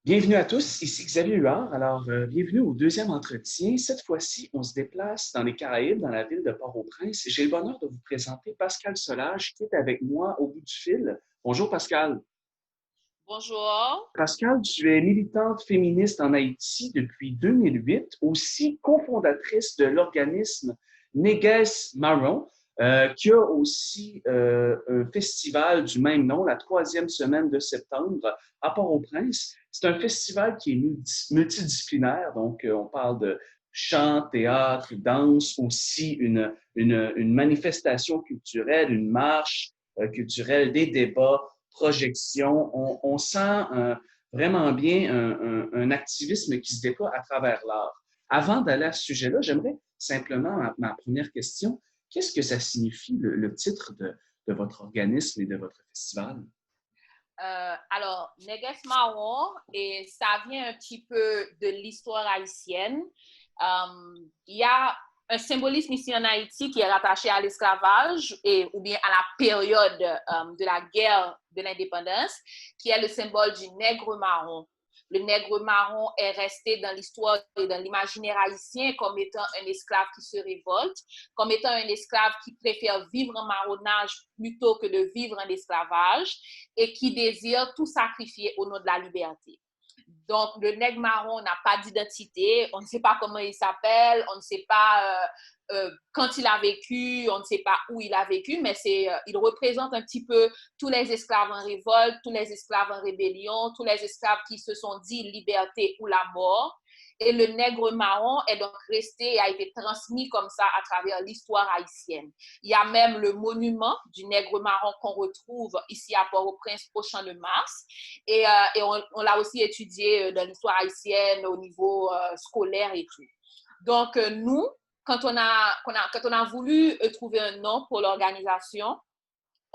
Bienvenue à tous, ici Xavier Huard. Alors, bienvenue au deuxième entretien. Cette fois-ci, on se déplace dans les Caraïbes, dans la ville de Port-au-Prince. J'ai le bonheur de vous présenter Pascal Solage, qui est avec moi au bout du fil. Bonjour Pascal. Bonjour. Pascal, tu es militante féministe en Haïti depuis 2008, aussi cofondatrice de l'organisme Néguès Marron, qui a aussi un festival du même nom, la troisième semaine de septembre à Port-au-Prince. C'est un festival qui est multidisciplinaire, donc on parle de chant, théâtre, danse, aussi une manifestation culturelle, une marche culturelle, des débats, projections. On sent vraiment bien un activisme qui se déploie à travers l'art. Avant d'aller à ce sujet-là, j'aimerais simplement, ma première question, qu'est-ce que ça signifie le titre de votre organisme et de votre festival? Alors, Néguès Marron, et ça vient un petit peu de l'histoire haïtienne. Il y a un symbolisme ici en Haïti qui est rattaché à l'esclavage ou bien à la période de la guerre de l'indépendance, qui est le symbole du nègre marron. Le nègre marron est resté dans l'histoire et dans l'imaginaire haïtien comme étant un esclave qui se révolte, comme étant un esclave qui préfère vivre en marronnage plutôt que de vivre en esclavage et qui désire tout sacrifier au nom de la liberté. Donc, le nègre marron n'a pas d'identité, on ne sait pas comment il s'appelle, on ne sait pas quand il a vécu, on ne sait pas où il a vécu, mais il représente un petit peu tous les esclaves en révolte, tous les esclaves en rébellion, tous les esclaves qui se sont dit liberté ou la mort. Et le nègre marron est donc resté et a été transmis comme ça à travers l'histoire haïtienne. Il y a même le monument du nègre marron qu'on retrouve ici à Port-au-Prince au Champ de Mars. Et on l'a aussi étudié dans l'histoire haïtienne au niveau scolaire et tout. Donc, nous, quand on a voulu trouver un nom pour l'organisation,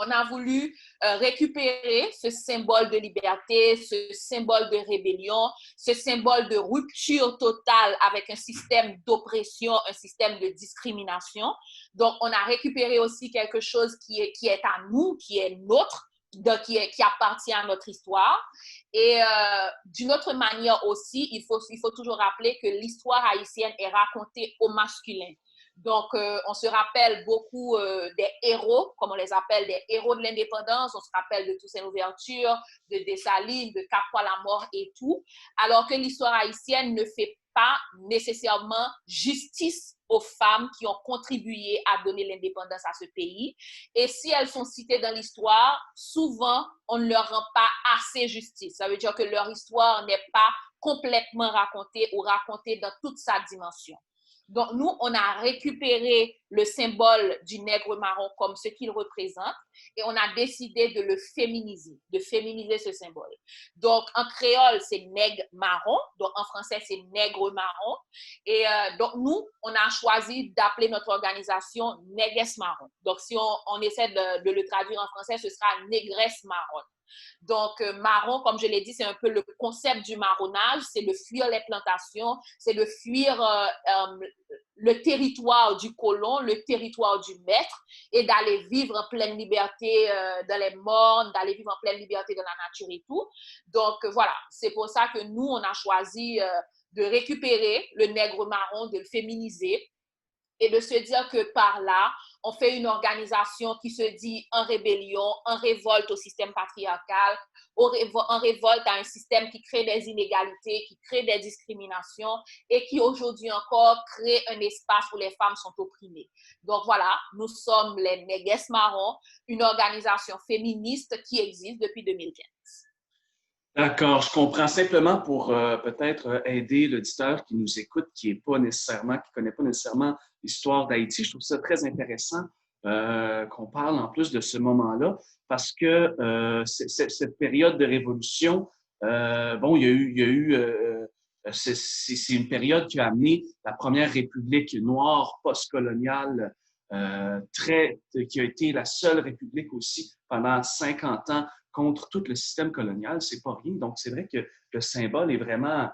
on a voulu récupérer ce symbole de liberté, ce symbole de rébellion, ce symbole de rupture totale avec un système d'oppression, un système de discrimination. Donc, on a récupéré aussi quelque chose qui est à nous, qui est nôtre, qui appartient à notre histoire. Et d'une autre manière aussi, il faut toujours rappeler que l'histoire haïtienne est racontée au masculin. Donc, on se rappelle beaucoup des héros, comme on les appelle, des héros de l'indépendance. On se rappelle de Toussaint Louverture, de Dessalines, de Cap-Poix-la-Mort et tout. Alors que l'histoire haïtienne ne fait pas nécessairement justice aux femmes qui ont contribué à donner l'indépendance à ce pays. Et si elles sont citées dans l'histoire, souvent, on ne leur rend pas assez justice. Ça veut dire que leur histoire n'est pas complètement racontée ou racontée dans toute sa dimension. Donc, nous, on a récupéré le symbole du nègre marron comme ce qu'il représente et on a décidé de féminiser ce symbole. Donc, en créole, c'est nègre marron. Donc, en français, c'est nègre marron. Et donc, nous, on a choisi d'appeler notre organisation Néguès Marron. Donc, si on essaie de le traduire en français, ce sera négresse marron. Donc, marron, comme je l'ai dit, c'est un peu le concept du marronnage, c'est de fuir les plantations, c'est de fuir le territoire du colon, le territoire du maître, et d'aller vivre en pleine liberté dans les mornes, d'aller vivre en pleine liberté dans la nature et tout. Donc, voilà, c'est pour ça que nous, on a choisi de récupérer le nègre marron, de le féminiser, et de se dire que par là, on fait une organisation qui se dit en rébellion, en révolte au système patriarcal, en révolte à un système qui crée des inégalités, qui crée des discriminations et qui aujourd'hui encore crée un espace où les femmes sont opprimées. Donc voilà, nous sommes les Néguès Marrons, une organisation féministe qui existe depuis 2015. D'accord, je comprends simplement pour peut-être aider l'auditeur qui nous écoute, qui connaît pas nécessairement l'histoire d'Haïti. Je trouve ça très intéressant qu'on parle en plus de ce moment-là parce que cette période de révolution, bon, il y a eu c'est une période qui a amené la première république noire postcoloniale qui a été la seule république aussi pendant 50 ans contre tout le système colonial, c'est pas rien. Donc, c'est vrai que le symbole est vraiment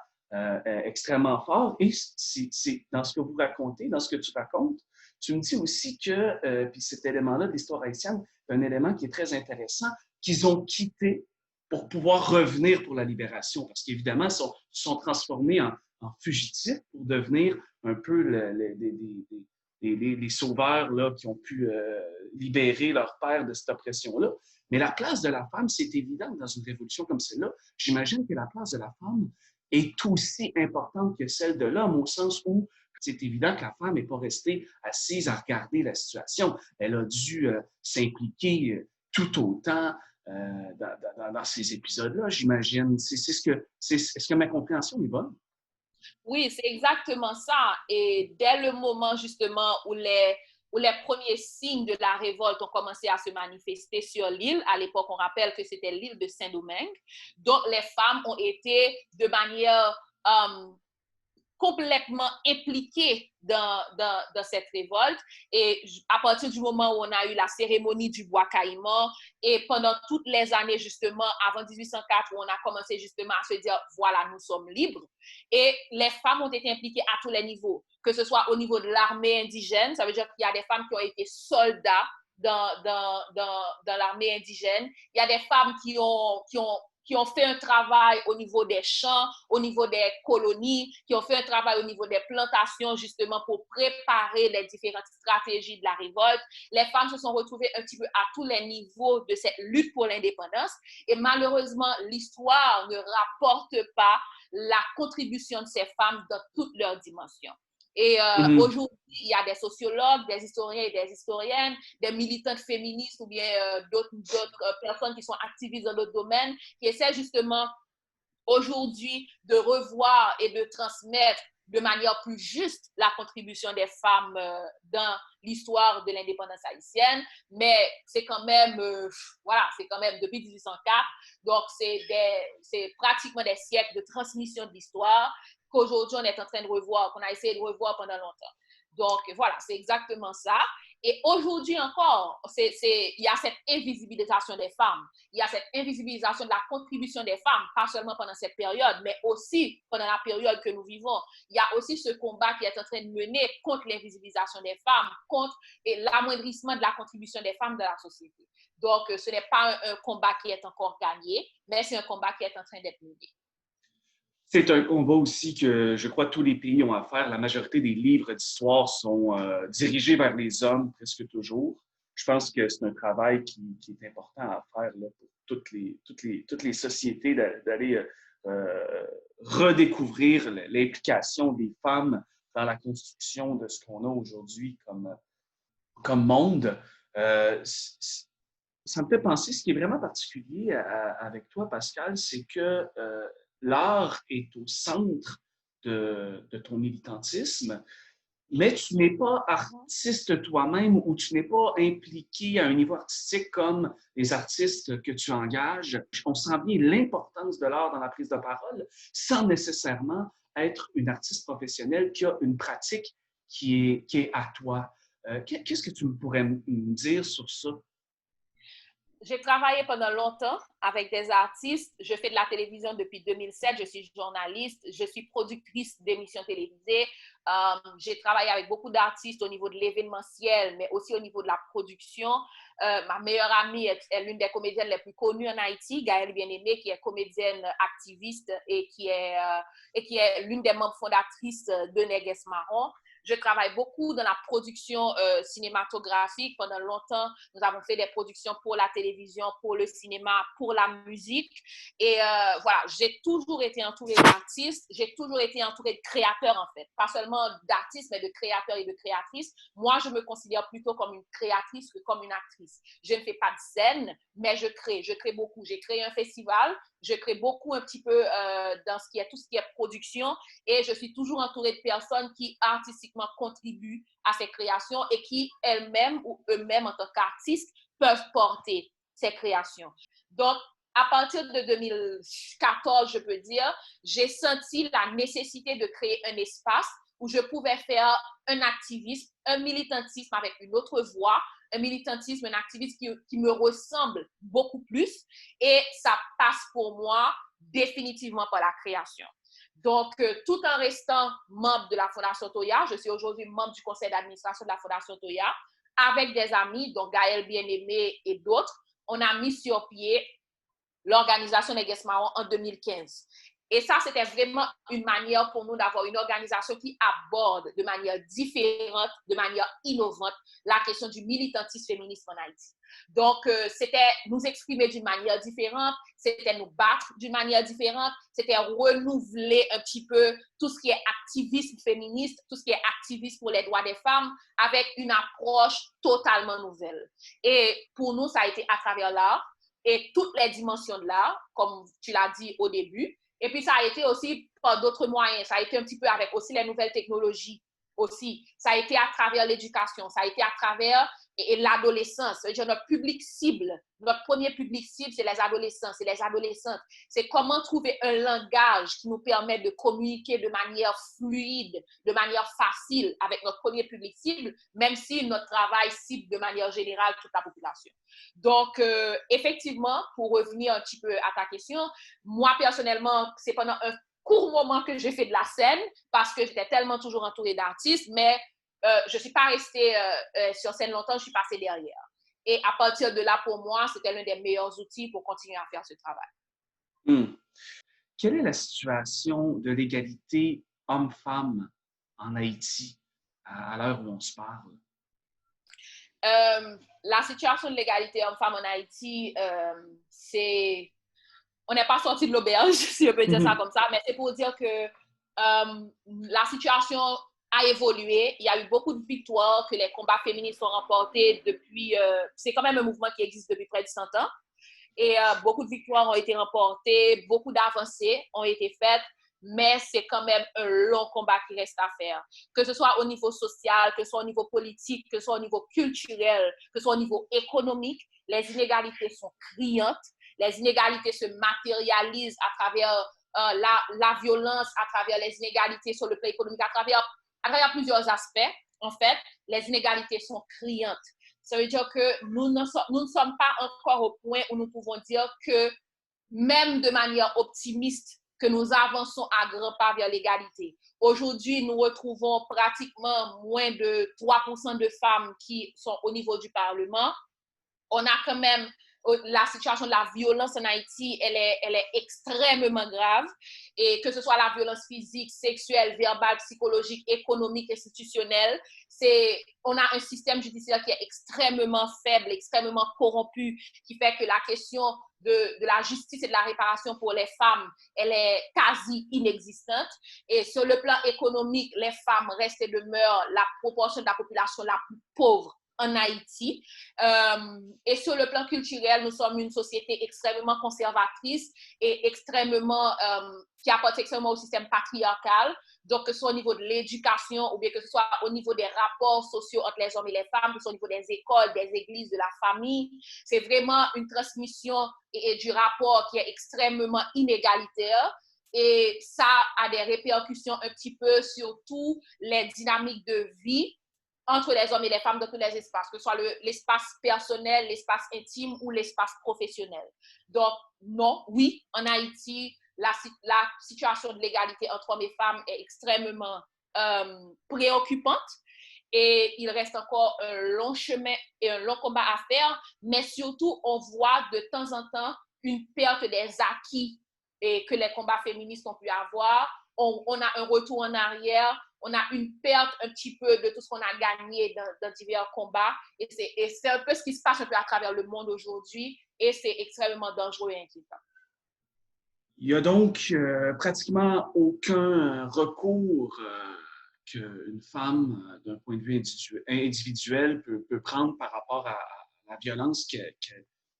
extrêmement fort. Et c'est dans ce que vous racontez, dans ce que tu racontes, tu me dis aussi que, puis cet élément-là de l'histoire haïtienne, un élément qui est très intéressant, qu'ils ont quitté pour pouvoir revenir pour la libération, parce qu'évidemment, ils sont transformés en fugitifs pour devenir un peu les sauveurs là, qui ont pu libérer leur père de cette oppression-là. Mais la place de la femme, c'est évident dans une révolution comme celle-là. J'imagine que la place de la femme est aussi importante que celle de l'homme, au sens où c'est évident que la femme n'est pas restée assise à regarder la situation. Elle a dû s'impliquer tout autant dans ces épisodes-là, j'imagine. Est-ce que ma compréhension est bonne? Oui, c'est exactement ça. Et dès le moment justement où les premiers signes de la révolte ont commencé à se manifester sur l'île, à l'époque, on rappelle que c'était l'île de Saint-Domingue, donc les femmes ont été de manière complètement impliquées dans cette révolte. Et à partir du moment où on a eu la cérémonie du bois caïman, et pendant toutes les années, justement, avant 1804, où on a commencé justement à se dire, voilà, nous sommes libres. Et les femmes ont été impliquées à tous les niveaux, que ce soit au niveau de l'armée indigène, ça veut dire qu'il y a des femmes qui ont été soldats dans l'armée indigène. Il y a des femmes qui ont fait un travail au niveau des champs, au niveau des colonies, qui ont fait un travail au niveau des plantations, justement, pour préparer les différentes stratégies de la révolte. Les femmes se sont retrouvées un petit peu à tous les niveaux de cette lutte pour l'indépendance. Et malheureusement, l'histoire ne rapporte pas la contribution de ces femmes dans toutes leurs dimensions. Et aujourd'hui, il y a des sociologues, des historiens et des historiennes, des militantes féministes ou bien d'autres personnes qui sont activistes dans d'autres domaines, qui essaient justement aujourd'hui de revoir et de transmettre de manière plus juste la contribution des femmes dans l'histoire de l'indépendance haïtienne, mais c'est quand même, voilà, c'est quand même depuis 1804, donc c'est pratiquement des siècles de transmission de l'histoire qu'aujourd'hui on est en train de revoir, qu'on a essayé de revoir pendant longtemps. Donc voilà, c'est exactement ça. Et aujourd'hui encore, il y a cette invisibilisation des femmes, il y a cette invisibilisation de la contribution des femmes, pas seulement pendant cette période, mais aussi pendant la période que nous vivons. Il y a aussi ce combat qui est en train de mener contre l'invisibilisation des femmes, contre l'amoindrissement de la contribution des femmes dans la société. Donc, ce n'est pas un combat qui est encore gagné, mais c'est un combat qui est en train d'être mené. C'est un combat aussi que je crois tous les pays ont à faire. La majorité des livres d'histoire sont dirigés vers les hommes presque toujours. Je pense que c'est un travail qui est important à faire là, pour toutes les sociétés d'aller redécouvrir l'implication des femmes dans la construction de ce qu'on a aujourd'hui comme monde. Ça me fait penser, ce qui est vraiment particulier avec toi, Pascal, c'est que l'art est au centre de ton militantisme, mais tu n'es pas artiste toi-même ou tu n'es pas impliqué à un niveau artistique comme les artistes que tu engages. On sent bien l'importance de l'art dans la prise de parole sans nécessairement être une artiste professionnelle qui a une pratique qui est à toi. Qu'est-ce que tu pourrais me dire sur ça? J'ai travaillé pendant longtemps avec des artistes. Je fais de la télévision depuis 2007. Je suis journaliste. Je suis productrice d'émissions télévisées. J'ai travaillé avec beaucoup d'artistes au niveau de l'événementiel, mais aussi au niveau de la production. Ma meilleure amie est l'une des comédiennes les plus connues en Haïti, Gaëlle Bien-Aimée, qui est comédienne activiste et qui est l'une des membres fondatrices de Néguès Marron. Je travaille beaucoup dans la production cinématographique. Pendant longtemps, nous avons fait des productions pour la télévision, pour le cinéma, pour la musique. Et voilà, j'ai toujours été entourée d'artistes. J'ai toujours été entourée de créateurs, en fait. Pas seulement d'artistes, mais de créateurs et de créatrices. Moi, je me considère plutôt comme une créatrice que comme une actrice. Je ne fais pas de scène, mais je crée. Je crée beaucoup. J'ai créé un festival. Je crée beaucoup un petit peu dans tout ce qui est production et je suis toujours entourée de personnes qui artistiquement contribuent à ces créations et qui elles-mêmes ou eux-mêmes en tant qu'artistes peuvent porter ces créations. Donc, à partir de 2014, je peux dire, j'ai senti la nécessité de créer un espace où je pouvais faire un activisme, un militantisme avec une autre voix, un militantisme, un activisme qui me ressemble beaucoup plus. Et ça passe pour moi définitivement par la création. Donc, tout en restant membre de la Fondation Toya, je suis aujourd'hui membre du conseil d'administration de la Fondation Toya, avec des amis, dont Gaëlle Bien-Aimée et d'autres, on a mis sur pied l'organisation Négresse Marron en 2015. Et ça, c'était vraiment une manière pour nous d'avoir une organisation qui aborde de manière différente, de manière innovante, la question du militantisme féministe en Haïti. Donc, c'était nous exprimer d'une manière différente, c'était nous battre d'une manière différente, c'était renouveler un petit peu tout ce qui est activisme féministe, tout ce qui est activisme pour les droits des femmes, avec une approche totalement nouvelle. Et pour nous, ça a été à travers l'art et toutes les dimensions de l'art, comme tu l'as dit au début. Et puis, ça a été aussi par d'autres moyens. Ça a été un petit peu avec aussi les nouvelles technologies aussi. Ça a été à travers l'éducation. Ça a été à travers l'adolescence. C'est-à-dire notre public cible. Notre premier public cible, c'est les adolescents, c'est les adolescentes. C'est comment trouver un langage qui nous permet de communiquer de manière fluide, de manière facile avec notre premier public cible, même si notre travail cible de manière générale toute la population. Donc, effectivement, pour revenir un petit peu à ta question, moi, personnellement, c'est pendant un court moment que j'ai fait de la scène parce que j'étais tellement toujours entourée d'artistes, mais je ne suis pas restée sur scène longtemps, je suis passée derrière. Et à partir de là, pour moi, c'était l'un des meilleurs outils pour continuer à faire ce travail. Quelle est la situation de l'égalité homme-femme en Haïti à l'heure où on se parle? La situation de l'égalité homme-femme en Haïti, c'est... On n'est pas sorti de l'auberge, si on peut dire ça comme ça, mais c'est pour dire que la situation a évolué. Il y a eu beaucoup de victoires que les combats féministes ont remportés depuis... c'est quand même un mouvement qui existe depuis près de 100 ans. Et beaucoup de victoires ont été remportées, beaucoup d'avancées ont été faites, mais c'est quand même un long combat qui reste à faire. Que ce soit au niveau social, que ce soit au niveau politique, que ce soit au niveau culturel, que ce soit au niveau économique, les inégalités sont criantes. Les inégalités se matérialisent à travers la violence, à travers les inégalités sur le plan économique, à travers plusieurs aspects. En fait, les inégalités sont criantes. Ça veut dire que nous ne sommes pas encore au point où nous pouvons dire que même de manière optimiste, que nous avançons à grands pas vers l'égalité. Aujourd'hui, nous retrouvons pratiquement moins de 3% de femmes qui sont au niveau du Parlement. On a quand même la situation de la violence en Haïti, elle est extrêmement grave. Et que ce soit la violence physique, sexuelle, verbale, psychologique, économique, institutionnelle, on a un système judiciaire qui est extrêmement faible, extrêmement corrompu, qui fait que la question de la justice et de la réparation pour les femmes, elle est quasi inexistante. Et sur le plan économique, les femmes restent et demeurent la proportion de la population la plus pauvre en Haïti. Et sur le plan culturel, nous sommes une société extrêmement conservatrice et extrêmement, qui apporte extrêmement au système patriarcal. Donc, que ce soit au niveau de l'éducation ou bien que ce soit au niveau des rapports sociaux entre les hommes et les femmes, que ce soit au niveau des écoles, des églises, de la famille, c'est vraiment une transmission et du rapport qui est extrêmement inégalitaire. Et ça a des répercussions un petit peu sur toutes les dynamiques de vie entre les hommes et les femmes dans tous les espaces, que ce soit l'espace personnel, l'espace intime ou l'espace professionnel. Donc, non, oui, en Haïti, la situation de l'égalité entre hommes et femmes est extrêmement préoccupante et il reste encore un long chemin et un long combat à faire, mais surtout, on voit de temps en temps une perte des acquis que les combats féministes ont pu avoir. On a un retour en arrière, on a une perte un petit peu de tout ce qu'on a gagné dans divers combats. Et c'est un peu ce qui se passe un peu à travers le monde aujourd'hui et c'est extrêmement dangereux et inquiétant. Il n'y a donc pratiquement aucun recours qu'une femme, d'un point de vue individuel, peut prendre par rapport à la violence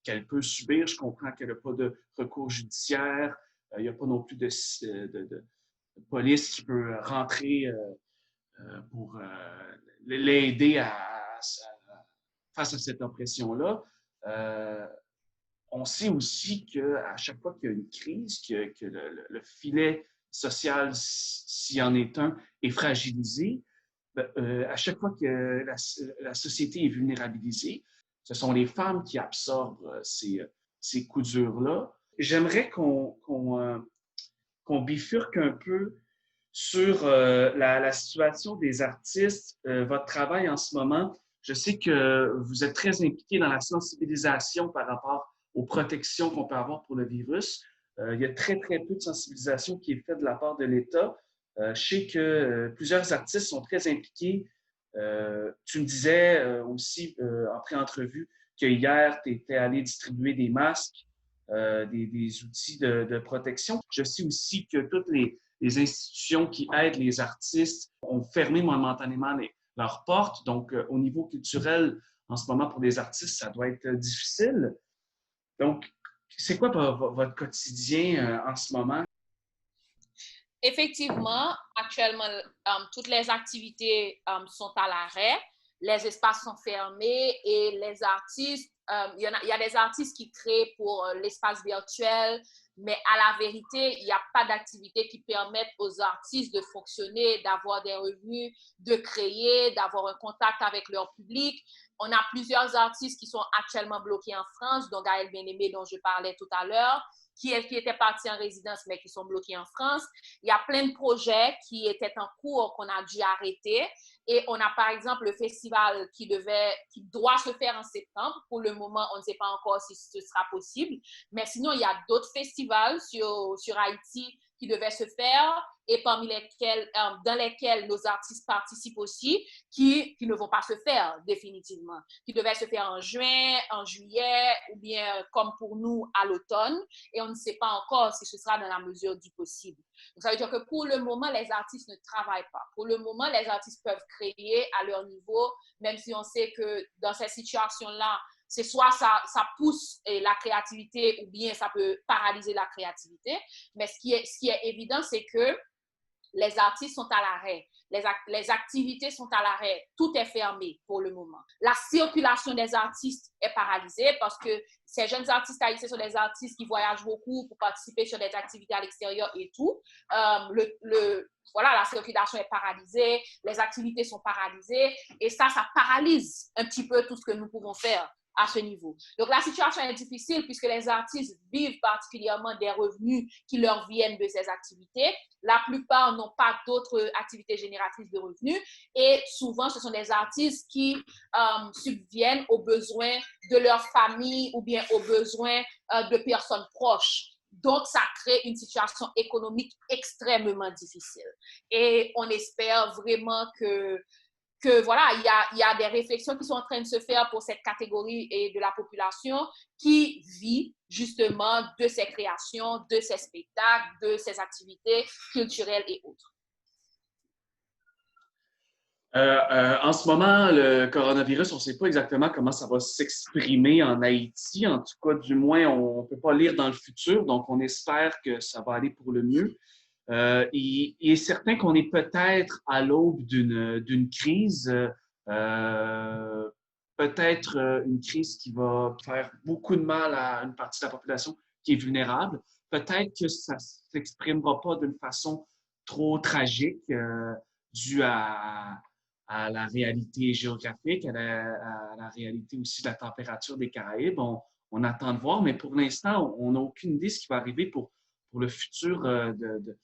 qu'elle peut subir. Je comprends qu'elle n'a pas de recours judiciaire. Il n'y a pas non plus de police qui peut rentrer pour l'aider face à cette oppression-là. On sait aussi qu'à chaque fois qu'il y a une crise, que le filet social, s'il y en est un, est fragilisé, à chaque fois que la société est vulnérabilisée, ce sont les femmes qui absorbent ces coups durs-là. J'aimerais qu'on bifurque un peu sur la situation des artistes, votre travail en ce moment. Je sais que vous êtes très impliqué dans la sensibilisation par rapport aux protections qu'on peut avoir pour le virus. Il y a très, très peu de sensibilisation qui est faite de la part de l'État. Je sais que plusieurs artistes sont très impliqués. Tu me disais aussi en pré-entrevue que hier, tu étais allé distribuer des masques, des outils de protection. Je sais aussi que toutes les institutions qui aident les artistes ont fermé momentanément leurs portes. Donc, au niveau culturel, en ce moment, pour les artistes, ça doit être difficile. Donc, c'est quoi votre quotidien en ce moment? Effectivement, actuellement, toutes les activités sont à l'arrêt, les espaces sont fermés et les artistes, il y a des artistes qui créent pour l'espace virtuel, mais à la vérité, il n'y a pas d'activités qui permettent aux artistes de fonctionner, d'avoir des revenus, de créer, d'avoir un contact avec leur public. On a plusieurs artistes qui sont actuellement bloqués en France, dont Gaël Bien-Aimé, dont je parlais tout à l'heure, qui étaient partis en résidence, mais qui sont bloqués en France. Il y a plein de projets qui étaient en cours qu'on a dû arrêter. Et on a par exemple le festival qui doit se faire en septembre. Pour le moment, on ne sait pas encore si ce sera possible. Mais sinon, il y a d'autres festivals sur Haïti qui devaient se faire et dans lesquels nos artistes participent aussi, qui ne vont pas se faire définitivement, qui devaient se faire en juin, en juillet, ou bien comme pour nous à l'automne, et on ne sait pas encore si ce sera dans la mesure du possible. Donc, ça veut dire que pour le moment, les artistes ne travaillent pas. Pour le moment, les artistes peuvent créer à leur niveau, même si on sait que dans ces situations-là, c'est soit ça pousse la créativité ou bien ça peut paralyser la créativité. Mais ce qui est évident, c'est que les artistes sont à l'arrêt. Les activités sont à l'arrêt. Tout est fermé pour le moment. La circulation des artistes est paralysée parce que ces jeunes artistes haïtiens sont des artistes qui voyagent beaucoup pour participer sur des activités à l'extérieur et tout. Voilà, la circulation est paralysée, les activités sont paralysées et ça paralyse un petit peu tout ce que nous pouvons faire à ce niveau. Donc, la situation est difficile puisque les artistes vivent particulièrement des revenus qui leur viennent de ces activités. La plupart n'ont pas d'autres activités génératrices de revenus et souvent, ce sont des artistes qui subviennent aux besoins de leur famille ou bien aux besoins de personnes proches. Donc, ça crée une situation économique extrêmement difficile. Et on espère vraiment que voilà, il y a des réflexions qui sont en train de se faire pour cette catégorie et de la population qui vit justement de ces créations, de ces spectacles, de ces activités culturelles et autres. En ce moment, le coronavirus, on ne sait pas exactement comment ça va s'exprimer en Haïti. En tout cas, du moins, on ne peut pas lire dans le futur, donc on espère que ça va aller pour le mieux. Il est certain qu'on est peut-être à l'aube d'une crise, peut-être une crise qui va faire beaucoup de mal à une partie de la population qui est vulnérable. Peut-être que ça ne s'exprimera pas d'une façon trop tragique due à la réalité géographique, à la réalité aussi de la température des Caraïbes. On attend de voir, mais pour l'instant, on n'a aucune idée de ce qui va arriver pour le futur de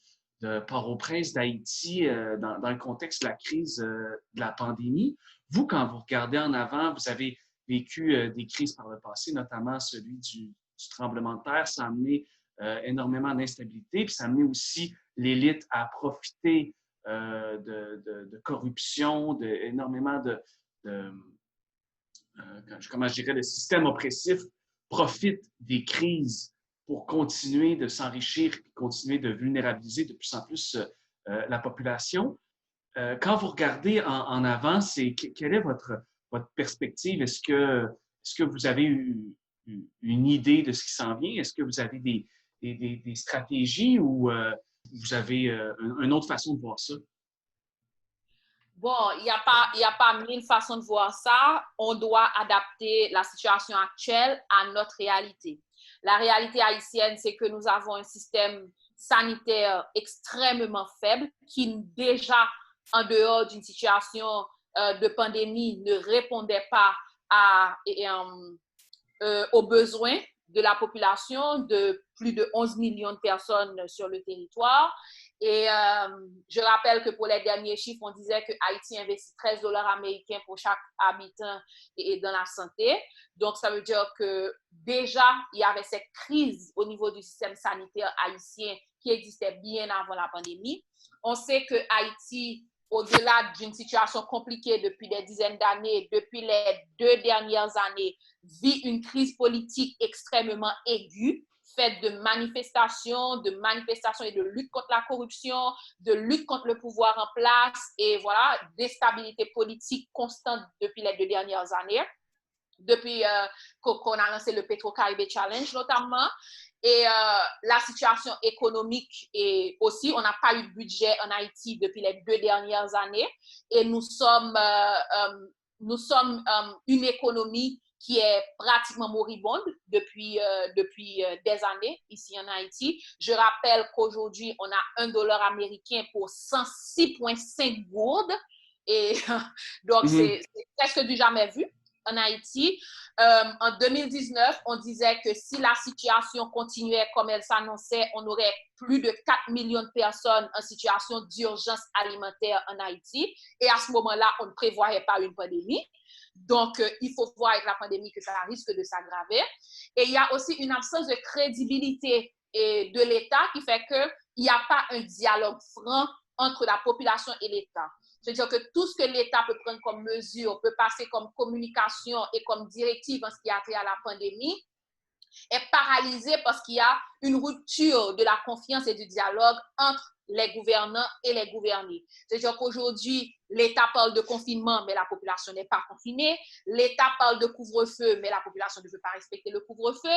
Port-au-Prince, d'Haïti, dans le contexte de la crise de la pandémie. Vous, quand vous regardez en avant, vous avez vécu des crises par le passé, notamment celui du tremblement de terre. Ça a amené énormément d'instabilité, puis ça a amené aussi l'élite à profiter de corruption, énormément comment je dirais, le système oppressif profite des crises pour continuer de s'enrichir et continuer de vulnérabiliser de plus en plus la population. Quand vous regardez en avant, quelle est votre perspective? Est-ce que vous avez une idée de ce qui s'en vient? Est-ce que vous avez des stratégies ou vous avez une autre façon de voir ça? Bon, il n'y a pas mille façons de voir ça. On doit adapter la situation actuelle à notre réalité. La réalité haïtienne, c'est que nous avons un système sanitaire extrêmement faible qui déjà, en dehors d'une situation de pandémie, ne répondait pas aux besoins de la population de plus de 11 millions de personnes sur le territoire. Et je rappelle que pour les derniers chiffres, on disait que Haïti investit 13 dollars américains pour chaque habitant et dans la santé. Donc, ça veut dire que déjà, il y avait cette crise au niveau du système sanitaire haïtien qui existait bien avant la pandémie. On sait que Haïti, au-delà d'une situation compliquée depuis des dizaines d'années, depuis les 2 dernières années, vit une crise politique extrêmement aiguë, faite de manifestations et de lutte contre la corruption, de lutte contre le pouvoir en place et voilà, d'instabilité politique constante depuis les 2 dernières années, depuis qu'on a lancé le Petro-Caribé Challenge notamment. Et la situation économique et aussi, on n'a pas eu de budget en Haïti depuis les 2 dernières années et nous sommes une économie qui est pratiquement moribonde depuis des années ici en Haïti. Je rappelle qu'aujourd'hui, on a $1 américain pour 106,5 gourdes. Et donc, c'est presque du jamais vu en Haïti. En 2019, on disait que si la situation continuait comme elle s'annonçait, on aurait plus de 4 millions de personnes en situation d'urgence alimentaire en Haïti. Et à ce moment-là, on ne prévoyait pas une pandémie. Donc, il faut voir avec la pandémie que ça risque de s'aggraver. Et il y a aussi une absence de crédibilité de l'État qui fait qu'il n'y a pas un dialogue franc entre la population et l'État. C'est-à-dire que tout ce que l'État peut prendre comme mesure, peut passer comme communication et comme directive en ce qui a trait à la pandémie, est paralysé parce qu'il y a une rupture de la confiance et du dialogue entre les gouvernants et les gouvernés. C'est-à-dire qu'aujourd'hui, l'État parle de confinement, mais la population n'est pas confinée. L'État parle de couvre-feu, mais la population ne veut pas respecter le couvre-feu.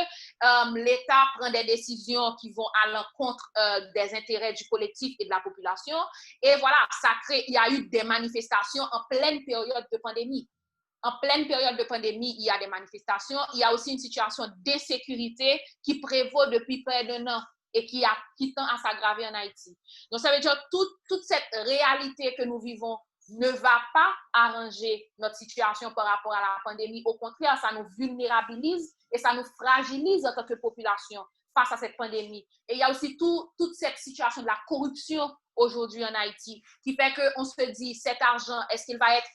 L'État prend des décisions qui vont à l'encontre des intérêts du collectif et de la population. Et voilà, il y a eu des manifestations en pleine période de pandémie. En pleine période de pandémie, il y a des manifestations. Il y a aussi une situation d'insécurité qui prévaut depuis près d'1 an et qui tend à s'aggraver en Haïti. Donc, ça veut dire que toute cette réalité que nous vivons ne va pas arranger notre situation par rapport à la pandémie. Au contraire, ça nous vulnérabilise et ça nous fragilise en tant que population face à cette pandémie. Et il y a aussi toute cette situation de la corruption aujourd'hui en Haïti qui fait qu'on se dit, cet argent, est-ce qu'il va être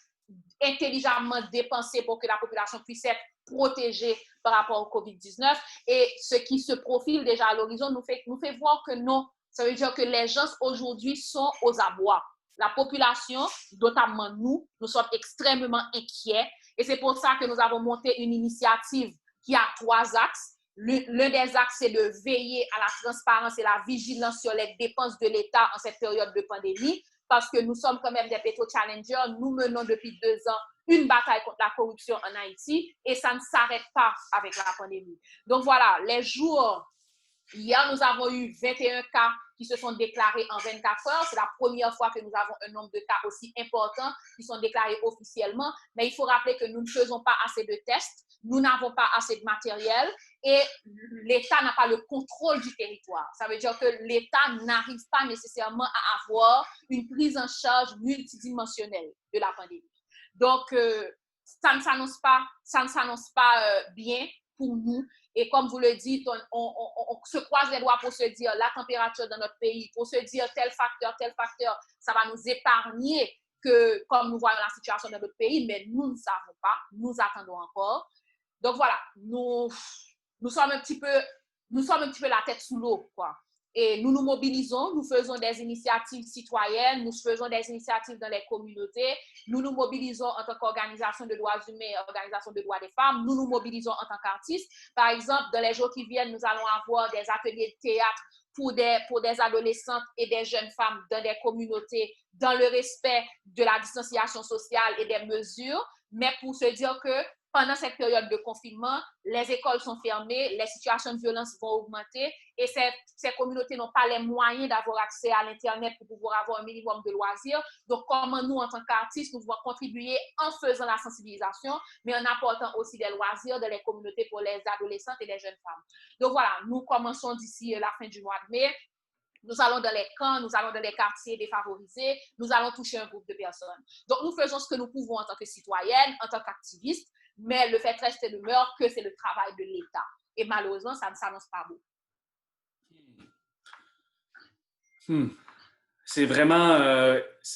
intelligemment dépensé pour que la population puisse être protégée par rapport au COVID-19. Et ce qui se profile déjà à l'horizon nous fait voir que non. Ça veut dire que les gens aujourd'hui sont aux abois. La population, notamment nous sommes extrêmement inquiets. Et c'est pour ça que nous avons monté une initiative qui a 3 axes. L'un des axes, c'est de veiller à la transparence et la vigilance sur les dépenses de l'État en cette période de pandémie, parce que nous sommes quand même des pétro-challengers. Nous menons depuis 2 ans une bataille contre la corruption en Haïti et ça ne s'arrête pas avec la pandémie. Donc voilà, hier, nous avons eu 21 cas qui se sont déclarés en 24 heures. C'est la première fois que nous avons un nombre de cas aussi important qui sont déclarés officiellement. Mais il faut rappeler que nous ne faisons pas assez de tests, nous n'avons pas assez de matériel et l'État n'a pas le contrôle du territoire. Ça veut dire que l'État n'arrive pas nécessairement à avoir une prise en charge multidimensionnelle de la pandémie. Donc, ça ne s'annonce pas bien pour nous. Et comme vous le dites, on se croise les doigts pour se dire la température dans notre pays, pour se dire tel facteur, ça va nous épargner que comme nous voyons la situation dans notre pays, mais nous ne savons pas, nous attendons encore. Donc voilà, nous sommes un petit peu la tête sous l'eau, quoi. Et nous nous mobilisons, nous faisons des initiatives citoyennes, nous faisons des initiatives dans les communautés, nous nous mobilisons en tant qu'organisation de droits humains, organisation de droits des femmes, nous nous mobilisons en tant qu'artistes. Par exemple, dans les jours qui viennent, nous allons avoir des ateliers de théâtre pour des adolescentes et des jeunes femmes dans des communautés, dans le respect de la distanciation sociale et des mesures, mais pour se dire que pendant cette période de confinement, les écoles sont fermées, les situations de violence vont augmenter et ces communautés n'ont pas les moyens d'avoir accès à l'Internet pour pouvoir avoir un minimum de loisirs. Donc, comment nous, en tant qu'artistes, nous pouvons contribuer en faisant la sensibilisation, mais en apportant aussi des loisirs dans les communautés pour les adolescentes et les jeunes femmes. Donc, voilà, nous commençons d'ici la fin du mois de mai. Nous allons dans les camps, nous allons dans les quartiers défavorisés, nous allons toucher un groupe de personnes. Donc, nous faisons ce que nous pouvons en tant que citoyennes, en tant qu'activistes, mais le fait reste et demeure que c'est le travail de l'État. Et malheureusement, ça ne s'annonce pas beau. C'est vraiment,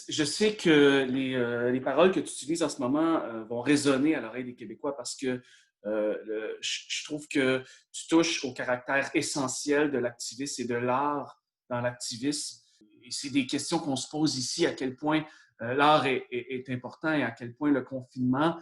je sais que les paroles que tu utilises en ce moment vont résonner à l'oreille des Québécois parce que je trouve que tu touches au caractère essentiel de l'activisme et de l'art dans l'activisme. Et c'est des questions qu'on se pose ici, à quel point l'art est important et à quel point le confinement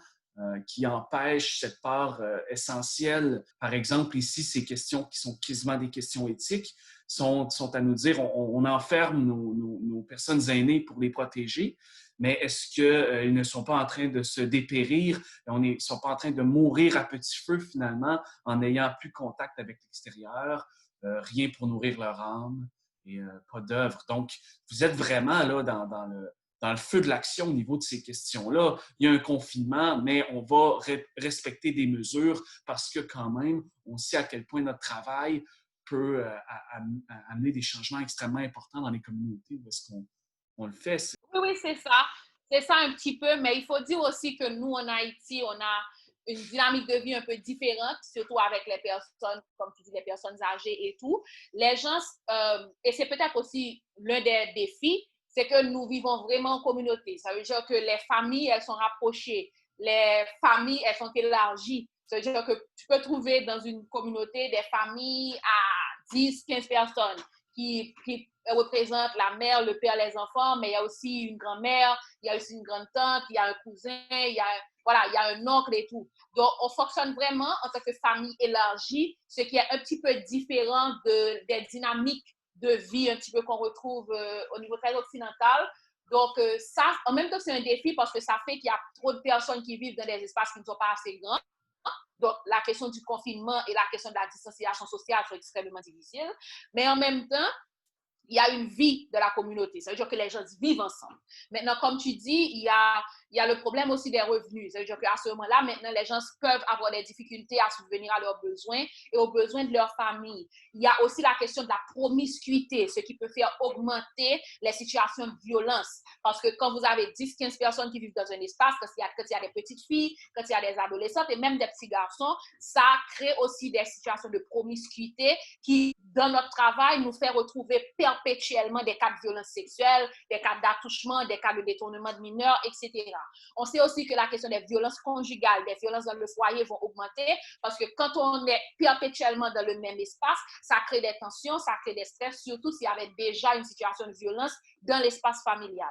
qui empêche cette part essentielle. Par exemple, ici, ces questions qui sont quasiment des questions éthiques sont à nous dire on enferme nos personnes aînées pour les protéger, mais est-ce qu'ils ne sont pas en train de se dépérir, ils ne sont pas en train de mourir à petit feu finalement en n'ayant plus contact avec l'extérieur, rien pour nourrir leur âme et pas d'œuvre. Donc, vous êtes vraiment là dans le feu de l'action au niveau de ces questions-là. Il y a un confinement, mais on va respecter des mesures parce que quand même, on sait à quel point notre travail peut amener des changements extrêmement importants dans les communautés où est-ce qu'on le fait. Oui, oui, c'est ça. C'est ça un petit peu, mais il faut dire aussi que nous, en Haïti, on a une dynamique de vie un peu différente, surtout avec les personnes, comme tu dis, les personnes âgées et tout. Les gens, et c'est peut-être aussi l'un des défis, c'est que nous vivons vraiment en communauté. Ça veut dire que les familles, elles sont rapprochées. Les familles, elles sont élargies. Ça veut dire que tu peux trouver dans une communauté des familles à 10, 15 personnes qui représentent la mère, le père, les enfants, mais il y a aussi une grand-mère, il y a aussi une grande-tante, il y a un cousin, il y a un oncle et tout. Donc, on fonctionne vraiment en tant que famille élargie, ce qui est un petit peu différent des dynamiques de vie un petit peu qu'on retrouve au niveau très occidental. Donc, ça, en même temps, c'est un défi parce que ça fait qu'il y a trop de personnes qui vivent dans des espaces qui ne sont pas assez grands. Donc, la question du confinement et la question de la distanciation sociale sont extrêmement difficiles. Mais en même temps, il y a une vie de la communauté. Ça veut dire que les gens vivent ensemble. Maintenant, comme tu dis, il y a le problème aussi des revenus. Ça veut dire qu'à ce moment-là, maintenant, les gens peuvent avoir des difficultés à subvenir à leurs besoins et aux besoins de leur famille. Il y a aussi la question de la promiscuité, ce qui peut faire augmenter les situations de violence. Parce que quand vous avez 10-15 personnes qui vivent dans un espace, quand il y a des petites filles, quand il y a des adolescentes et même des petits garçons, ça crée aussi des situations de promiscuité qui, dans notre travail, nous fait retrouver perpétuellement des cas de violence sexuelle, des cas d'attouchement, des cas de détournement de mineurs, etc. On sait aussi que la question des violences conjugales, des violences dans le foyer vont augmenter parce que quand on est perpétuellement dans le même espace, ça crée des tensions, ça crée des stress, surtout s'il y avait déjà une situation de violence dans l'espace familial.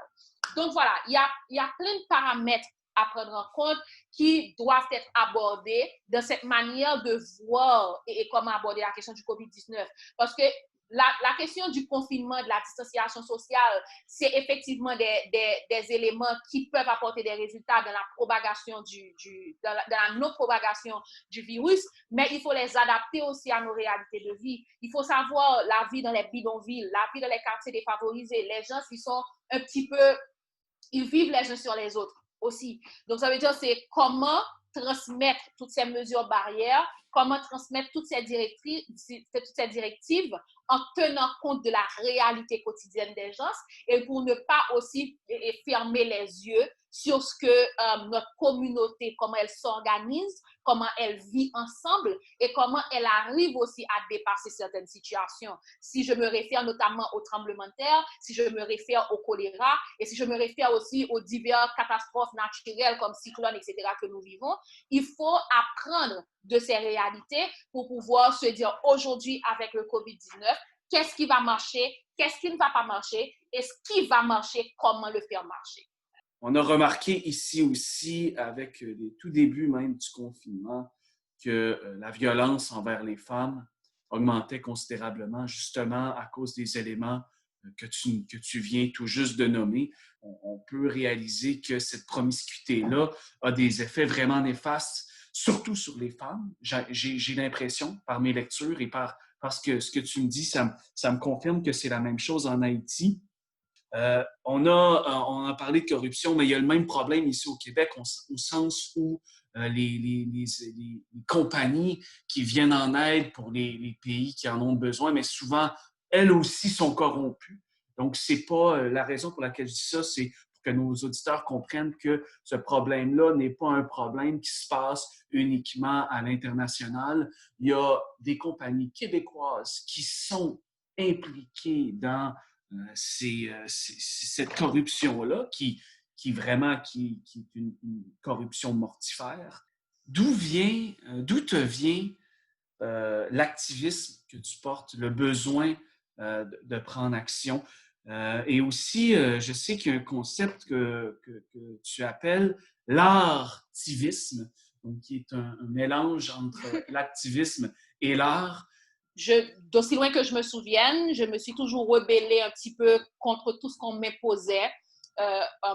Donc voilà, il y a plein de paramètres à prendre en compte qui doivent être abordés dans cette manière de voir et comment aborder la question du COVID-19. Parce que la question du confinement, de la distanciation sociale, c'est effectivement des éléments qui peuvent apporter des résultats dans la propagation dans la non-propagation du virus, mais il faut les adapter aussi à nos réalités de vie. Il faut savoir la vie dans les bidonvilles, la vie dans les quartiers défavorisés. Les gens, ils sont un petit peu, ils vivent les uns sur les autres aussi. Donc, ça veut dire, c'est comment transmettre toutes ces mesures barrières, comment transmettre toutes ces directives en tenant compte de la réalité quotidienne des gens et pour ne pas aussi fermer les yeux sur ce que notre communauté, comment elle s'organise, comment elle vit ensemble et comment elle arrive aussi à dépasser certaines situations. Si je me réfère notamment au tremblement de terre, si je me réfère au choléra et si je me réfère aussi aux diverses catastrophes naturelles comme cyclones, etc. que nous vivons, il faut apprendre de ces réalités pour pouvoir se dire aujourd'hui avec le COVID-19, qu'est-ce qui va marcher, qu'est-ce qui ne va pas marcher et ce qui va marcher, comment le faire marcher. On a remarqué ici aussi, avec les tout débuts même du confinement, que la violence envers les femmes augmentait considérablement, justement à cause des éléments que tu viens tout juste de nommer. On peut réaliser que cette promiscuité-là a des effets vraiment néfastes, surtout sur les femmes. J'ai l'impression, par mes lectures et parce que ce que tu me dis, ça me confirme que c'est la même chose en Haïti. On a parlé de corruption, mais il y a le même problème ici au Québec, au sens où les compagnies qui viennent en aide pour les pays qui en ont besoin, mais souvent, elles aussi sont corrompues. Donc, c'est pas la raison pour laquelle je dis ça, c'est pour que nos auditeurs comprennent que ce problème-là n'est pas un problème qui se passe uniquement à l'international. Il y a des compagnies québécoises qui sont impliquées dans c'est cette corruption-là qui vraiment qui est une corruption mortifère. D'où te vient l'activisme que tu portes, le besoin de prendre action? Et aussi, je sais qu'il y a un concept que tu appelles l'artivisme, donc qui est un mélange entre l'activisme et l'art. D'aussi loin que je me souvienne, je me suis toujours rebellée un petit peu contre tout ce qu'on m'imposait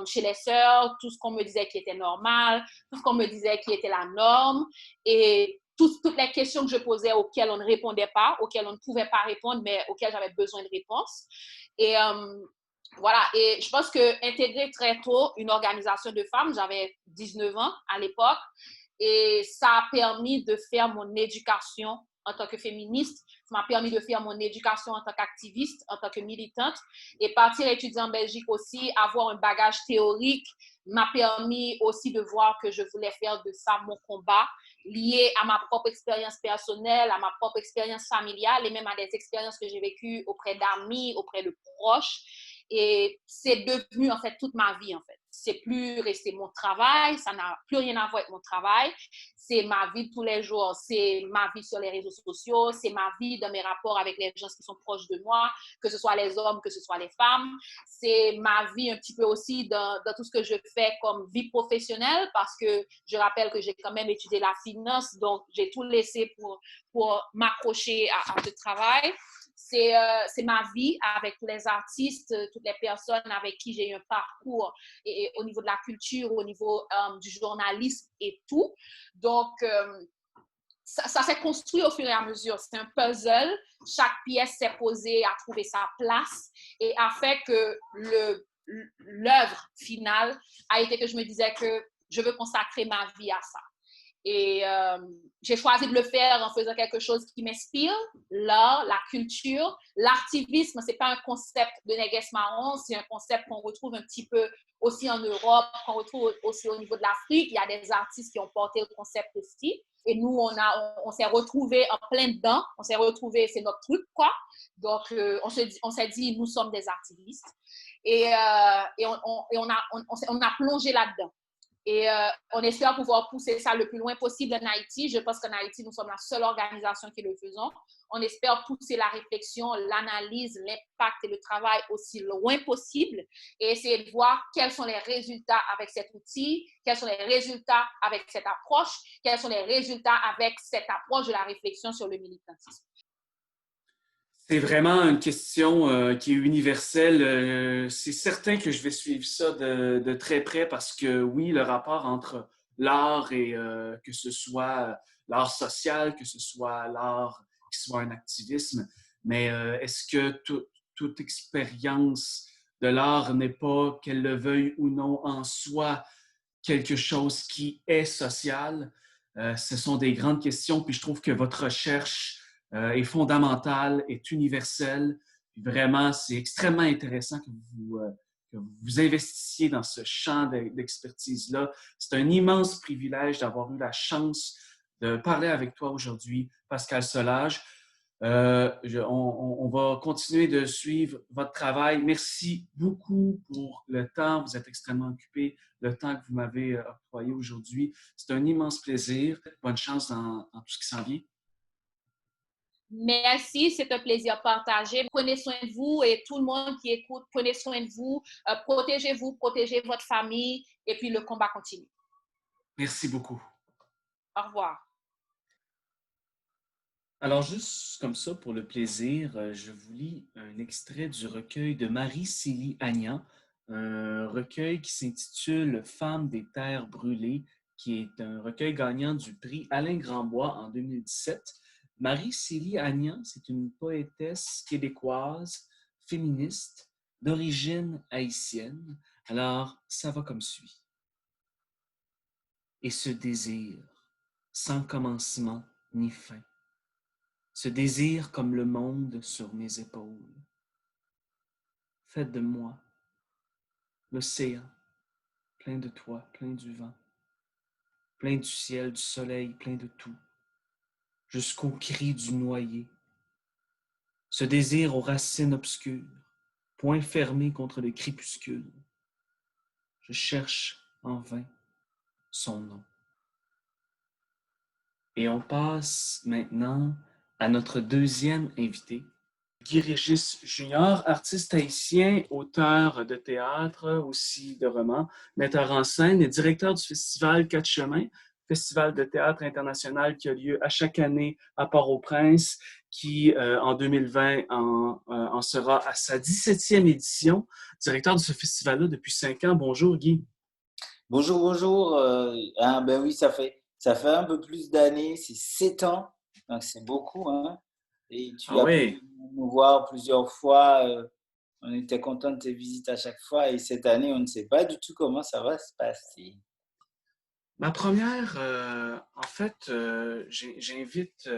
chez les sœurs, tout ce qu'on me disait qui était normal, tout ce qu'on me disait qui était la norme, et toutes les questions que je posais auxquelles on ne répondait pas, auxquelles on ne pouvait pas répondre, mais auxquelles j'avais besoin de réponses. Et voilà, et je pense qu'intégrer très tôt une organisation de femmes, j'avais 19 ans à l'époque, et ça a permis de faire mon éducation en tant que féministe. Ça m'a permis de faire mon éducation en tant qu'activiste, en tant que militante. Et partir étudier en Belgique aussi, avoir un bagage théorique, m'a permis aussi de voir que je voulais faire de ça mon combat, lié à ma propre expérience personnelle, à ma propre expérience familiale et même à des expériences que j'ai vécues auprès d'amis, auprès de proches. Et c'est devenu en fait toute ma vie en fait. C'est plus resté mon travail, ça n'a plus rien à voir avec mon travail. C'est ma vie de tous les jours, c'est ma vie sur les réseaux sociaux, c'est ma vie dans mes rapports avec les gens qui sont proches de moi, que ce soit les hommes, que ce soit les femmes. C'est ma vie un petit peu aussi dans tout ce que je fais comme vie professionnelle, parce que je rappelle que j'ai quand même étudié la finance, donc j'ai tout laissé pour m'accrocher à ce travail. C'est ma vie avec tous les artistes, toutes les personnes avec qui j'ai eu un parcours et au niveau de la culture, au niveau du journalisme et tout. Donc, ça s'est construit au fur et à mesure. C'est un puzzle. Chaque pièce s'est posée, a trouvé sa place et a fait que l'œuvre finale a été que je me disais que je veux consacrer ma vie à ça. Et j'ai choisi de le faire en faisant quelque chose qui m'inspire, l'art, la culture. L'artivisme, ce n'est pas un concept de Neges Marron, c'est un concept qu'on retrouve un petit peu aussi en Europe, qu'on retrouve aussi au niveau de l'Afrique. Il y a des artistes qui ont porté le concept aussi. Et nous, on s'est retrouvés en plein dedans. On s'est retrouvés, c'est notre truc, quoi. Donc, on s'est dit, nous sommes des artivistes. Et on a plongé là-dedans. Et on espère pouvoir pousser ça le plus loin possible en Haïti. Je pense qu'en Haïti, nous sommes la seule organisation qui le faisons. On espère pousser la réflexion, l'analyse, l'impact et le travail aussi loin possible et essayer de voir quels sont les résultats avec cet outil, quels sont les résultats avec cette approche, quels sont les résultats avec cette approche de la réflexion sur le militantisme. C'est vraiment une question qui est universelle. C'est certain que je vais suivre ça de très près parce que oui, le rapport entre l'art et que ce soit l'art social, que ce soit l'art qui soit un activisme, mais est-ce que toute expérience de l'art n'est pas, qu'elle le veuille ou non, en soi quelque chose qui est social? Ce sont des grandes questions, puis je trouve que votre recherche est fondamentale, est universelle. Puis vraiment, c'est extrêmement intéressant que vous investissiez dans ce champ d'expertise-là. C'est un immense privilège d'avoir eu la chance de parler avec toi aujourd'hui, Pascal Solage. On va continuer de suivre votre travail. Merci beaucoup pour le temps. Vous êtes extrêmement occupé. Le temps que vous m'avez octroyé aujourd'hui. C'est un immense plaisir. Bonne chance dans tout ce qui s'en vient. Merci, c'est un plaisir partagé. Prenez soin de vous et tout le monde qui écoute, prenez soin de vous, protégez-vous, protégez votre famille et puis le combat continue. Merci beaucoup. Au revoir. Alors, juste comme ça, pour le plaisir, je vous lis un extrait du recueil de Marie-Célie Agnan, un recueil qui s'intitule Femmes des terres brûlées, qui est un recueil gagnant du prix Alain Grandbois en 2017. Marie-Célie Agnan, c'est une poétesse québécoise, féministe, d'origine haïtienne. Alors, ça va comme suit. Et ce désir, sans commencement ni fin, ce désir comme le monde sur mes épaules. Faites de moi l'océan, plein de toi, plein du vent, plein du ciel, du soleil, plein de tout, jusqu'au cri du noyer. Ce désir aux racines obscures, poing fermé contre le crépuscule. Je cherche en vain son nom. Et on passe maintenant à notre deuxième invité, Guy Régis Junior, artiste haïtien, auteur de théâtre, aussi de romans, metteur en scène et directeur du festival Quatre Chemins, festival de théâtre international qui a lieu à chaque année à Port-au-Prince, qui en 2020 en sera à sa 17e édition. Directeur de ce festival-là depuis 5 ans. Bonjour Guy. Bonjour, bonjour. Ben oui, ça fait un peu plus d'années, c'est 7 ans, donc c'est beaucoup, hein. Et tu as pu nous voir plusieurs fois. On était content de tes visites à chaque fois. Et cette année, on ne sait pas du tout comment ça va se passer. Ma première, en fait, j'invite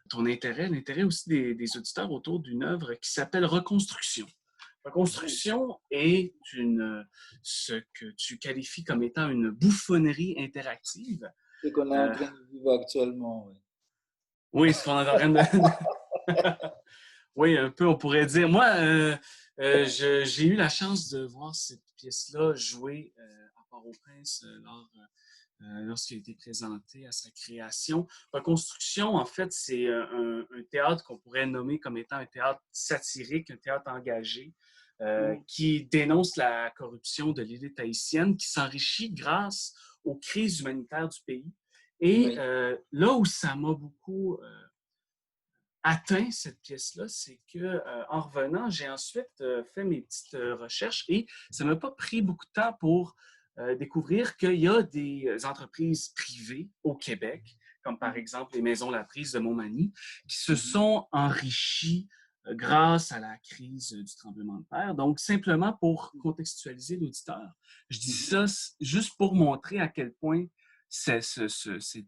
ton intérêt, l'intérêt aussi des auditeurs autour d'une œuvre qui s'appelle Reconstruction. Reconstruction est ce que tu qualifies comme étant une bouffonnerie interactive. C'est qu'on est en train de vivre actuellement. Oui, oui, c'est ce qu'on est en train de... Oui, un peu, on pourrait dire. Moi, j'ai eu la chance de voir cette pièce-là jouer à Port-au-Prince lorsqu'il a été présenté à sa création. Reconstruction, en fait, c'est un théâtre qu'on pourrait nommer comme étant un théâtre satirique, un théâtre engagé, qui dénonce la corruption de l'élite haïtienne, qui s'enrichit grâce aux crises humanitaires du pays. Et là où ça m'a beaucoup atteint, cette pièce-là, c'est qu'en revenant, j'ai ensuite fait mes petites recherches et ça ne m'a pas pris beaucoup de temps pour découvrir qu'il y a des entreprises privées au Québec, comme par exemple les Maisons La Prise de Montmagny, qui se sont enrichies grâce à la crise du tremblement de terre. Donc, simplement pour contextualiser l'auditeur, je dis ça juste pour montrer à quel point cette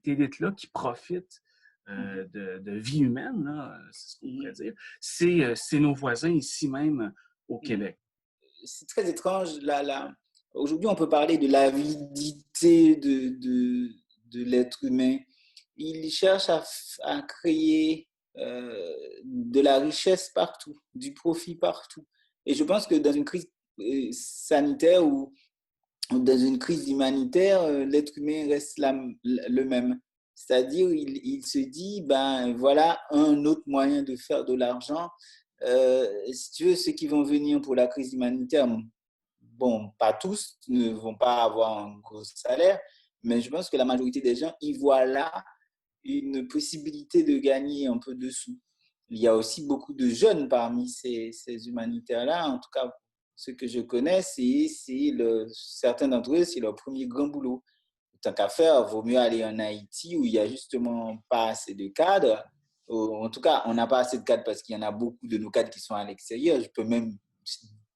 élite-là qui profite de vie humaine, là, c'est ce qu'on pourrait dire, c'est nos voisins ici même au Québec. C'est très étrange. Aujourd'hui, on peut parler de l'avidité de l'être humain. Il cherche à créer de la richesse partout, du profit partout. Et je pense que dans une crise sanitaire ou dans une crise humanitaire, l'être humain reste le même. C'est-à-dire, il se dit, ben voilà un autre moyen de faire de l'argent. Si tu veux, ceux qui vont venir pour la crise humanitaire, bon, pas tous ne vont pas avoir un gros salaire, mais je pense que la majorité des gens y voient là une possibilité de gagner un peu de sous. Il y a aussi beaucoup de jeunes parmi ces humanitaires-là, en tout cas, ceux que je connais, certains d'entre eux, c'est leur premier grand boulot. Tant qu'à faire, il vaut mieux aller en Haïti où il n'y a justement pas assez de cadres. En tout cas, on n'a pas assez de cadres parce qu'il y en a beaucoup de nos cadres qui sont à l'extérieur. Je peux même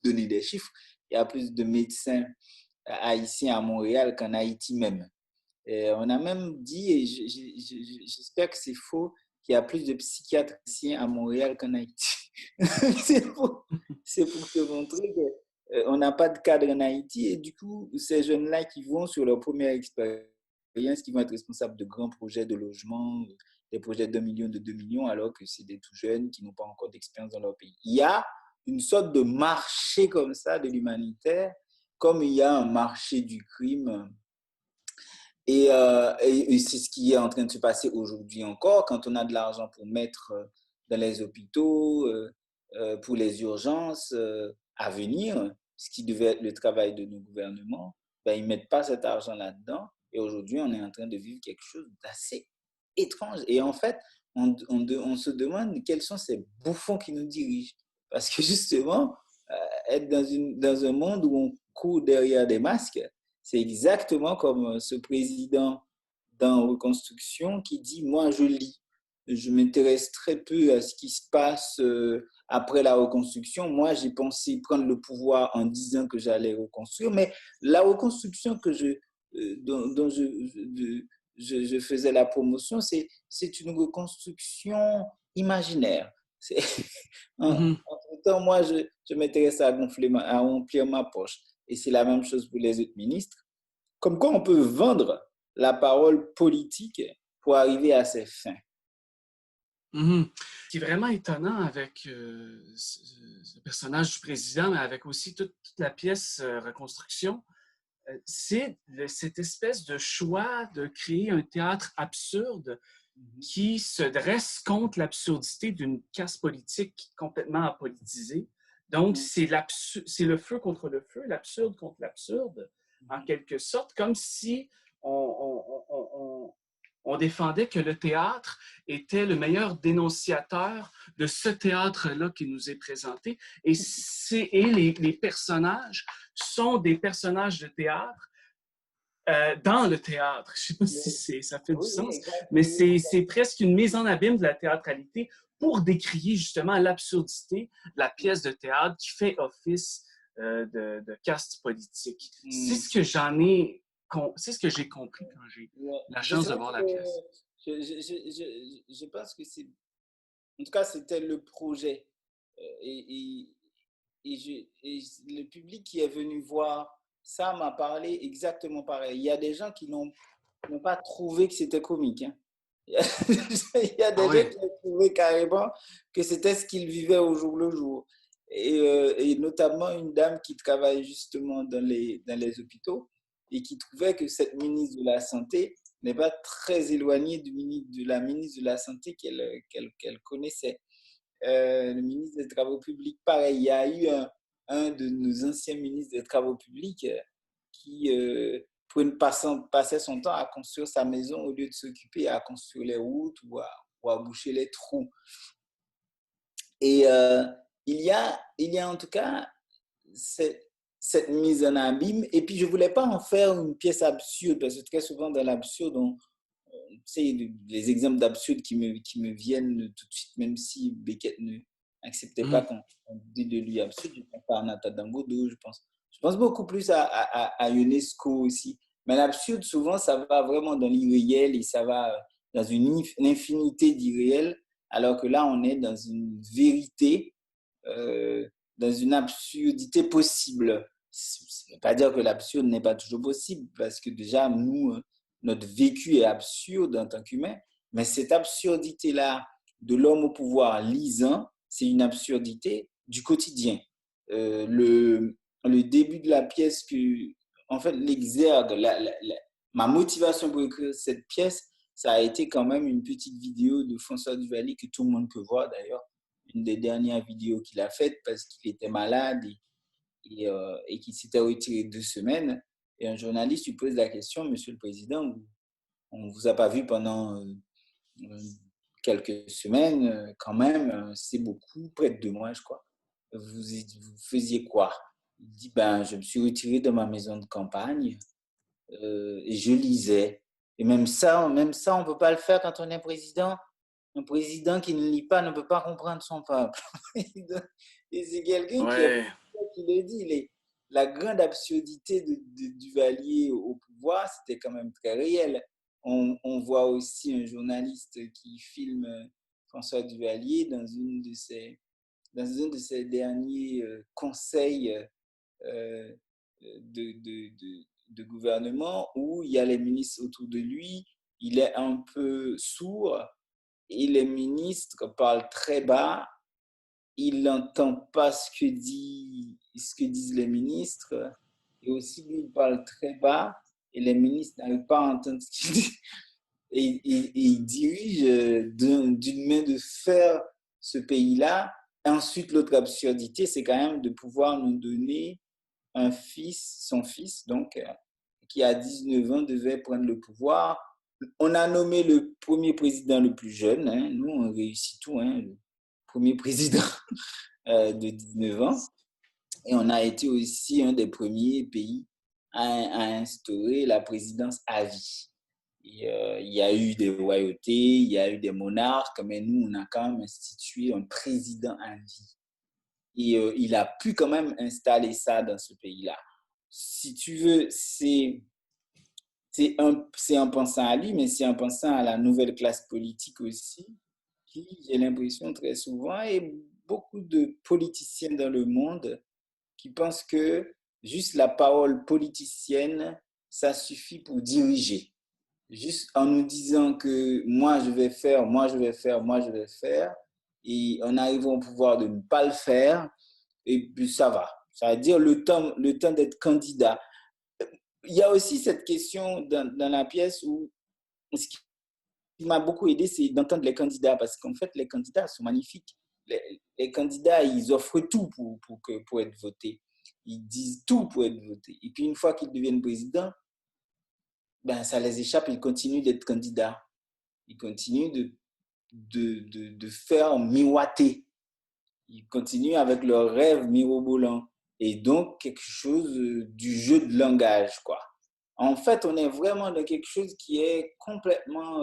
donner des chiffres. Il y a plus de médecins haïtiens à Montréal qu'en Haïti même. Et on a même dit, et j'espère que c'est faux, qu'il y a plus de psychiatres haïtiens à Montréal qu'en Haïti. C'est pour te montrer qu'on n'a pas de cadre en Haïti. Et du coup, ces jeunes-là qui vont sur leur première expérience, qui vont être responsables de grands projets de logement, des projets d'1 million, de 2 millions, alors que c'est des tout jeunes qui n'ont pas encore d'expérience dans leur pays. Il y a une sorte de marché comme ça de l'humanitaire, comme il y a un marché du crime. Et c'est ce qui est en train de se passer aujourd'hui encore, quand on a de l'argent pour mettre dans les hôpitaux, pour les urgences à venir, ce qui devait être le travail de nos gouvernements, ben, ils ne mettent pas cet argent là-dedans. Et aujourd'hui, on est en train de vivre quelque chose d'assez étrange. Et en fait, on se demande quels sont ces bouffons qui nous dirigent. Parce que justement, être dans un monde où on court derrière des masques, c'est exactement comme ce président dans Reconstruction qui dit « Moi, je lis. Je m'intéresse très peu à ce qui se passe après la reconstruction. Moi, j'ai pensé prendre le pouvoir en disant que j'allais reconstruire. Mais la reconstruction dont je faisais la promotion, c'est une reconstruction imaginaire. Entre-temps, moi, je m'intéresse à remplir ma poche. Et c'est la même chose pour les autres ministres. Comme quoi on peut vendre la parole politique pour arriver à ses fins. Mhm. Ce qui est vraiment étonnant avec ce personnage du président, mais avec aussi toute la pièce Reconstruction, c'est cette espèce de choix de créer un théâtre absurde qui se dresse contre l'absurdité d'une caste politique complètement apolitisée. Donc, c'est le feu contre le feu, l'absurde contre l'absurde, en quelque sorte, comme si on défendait que le théâtre était le meilleur dénonciateur de ce théâtre-là qui nous est présenté. Et les personnages sont des personnages de théâtre dans le théâtre. Je ne sais pas si ça fait du sens, mais c'est presque une mise en abîme de la théâtralité pour décrier justement l'absurdité de la pièce de théâtre qui fait office de caste politique. C'est ce que c'est ce que j'ai compris quand j'ai la chance de voir la pièce. Je pense que c'est... En tout cas, c'était le projet. Et le public qui est venu voir ça m'a parlé exactement pareil. Il y a des gens qui n'ont pas trouvé que c'était comique. Hein. Il y a des gens qui ont trouvé carrément que c'était ce qu'ils vivaient au jour le jour. Et notamment une dame qui travaille justement dans les hôpitaux et qui trouvait que cette ministre de la Santé n'est pas très éloignée de la ministre de la Santé qu'elle connaissait. Le ministre des Travaux publics, pareil, il y a eu un de nos anciens ministres des Travaux publics qui passait son temps à construire sa maison au lieu de s'occuper à construire les routes ou à boucher les trous. Et il y a en tout cas cette mise en abîme. Et puis, je ne voulais pas en faire une pièce absurde, parce que très souvent, dans l'absurde, tu sais, les exemples d'absurde qui me viennent tout de suite, même si Beckett n'acceptait pas qu'on dise de lui absurde. Je pense à Anata Dangodo, je pense beaucoup plus à UNESCO aussi. Mais l'absurde, souvent, ça va vraiment dans l'irréel et ça va dans une infinité d'irréels, alors que là, on est dans une vérité, dans une absurdité possible. Ça ne veut pas dire que l'absurde n'est pas toujours possible, parce que déjà, nous, notre vécu est absurde en tant qu'humain, mais cette absurdité-là de l'homme au pouvoir lisant, c'est une absurdité du quotidien. Le début de la pièce, en fait, l'exergue, ma motivation pour écrire cette pièce, ça a été quand même une petite vidéo de François Duvalier que tout le monde peut voir d'ailleurs, une des dernières vidéos qu'il a faites parce qu'il était malade et qu'il s'était retiré 2 semaines. Et un journaliste lui pose la question, Monsieur le Président, on ne vous a pas vu pendant quelques semaines, quand même, c'est beaucoup, près de 2 mois, je crois. Vous faisiez quoi? Il dit, je me suis retiré de ma maison de campagne et je lisais. Et même ça, on ne peut pas le faire quand on est président. Un président qui ne lit pas ne peut pas comprendre son peuple. Et c'est quelqu'un qui le dit. La grande absurdité de Duvalier au pouvoir, c'était quand même très réel. On voit aussi un journaliste qui filme François Duvalier dans un de ses derniers conseils de gouvernement où il y a les ministres autour de lui. Il est un peu sourd et les ministres parlent très bas. Il n'entend pas ce que disent les ministres. Et aussi, lui, il parle très bas et les ministres n'arrivent pas à entendre ce qu'il dit. Et il dirige d'une main de fer ce pays-là. Ensuite, l'autre absurdité, c'est quand même de pouvoir nous donner son fils, donc, qui à 19 ans devait prendre le pouvoir. On a nommé le premier président le plus jeune. Hein. Nous, on réussit tout. Hein, le premier président de 19 ans. Et on a été aussi un des premiers pays à instaurer la présidence à vie. Il y a eu des royautés, il y a eu des monarques, mais nous, on a quand même institué un président à vie. Et il a pu quand même installer ça dans ce pays-là. Si tu veux, c'est en pensant à lui, mais c'est en pensant à la nouvelle classe politique aussi, qui, j'ai l'impression, très souvent, et beaucoup de politiciens dans le monde qui pensent que juste la parole politicienne, ça suffit pour diriger. juste en nous disant que moi je vais faire, moi je vais faire, moi je vais faire, et en arrivant au pouvoir de ne pas le faire, et puis ça va. Ça veut dire le temps d'être candidat. Il y a aussi cette question dans la pièce où ce qui m'a beaucoup aidé, c'est d'entendre les candidats, parce qu'en fait, les candidats sont magnifiques. Les candidats, ils offrent tout pour être votés. Ils disent tout pour être votés. Et puis, une fois qu'ils deviennent présidents, ben, ça les échappe, ils continuent d'être candidats. Ils continuent de faire miroiter. Ils continuent avec leurs rêves mirobolants. Et donc, quelque chose du jeu de langage, quoi. En fait, on est vraiment dans quelque chose qui est complètement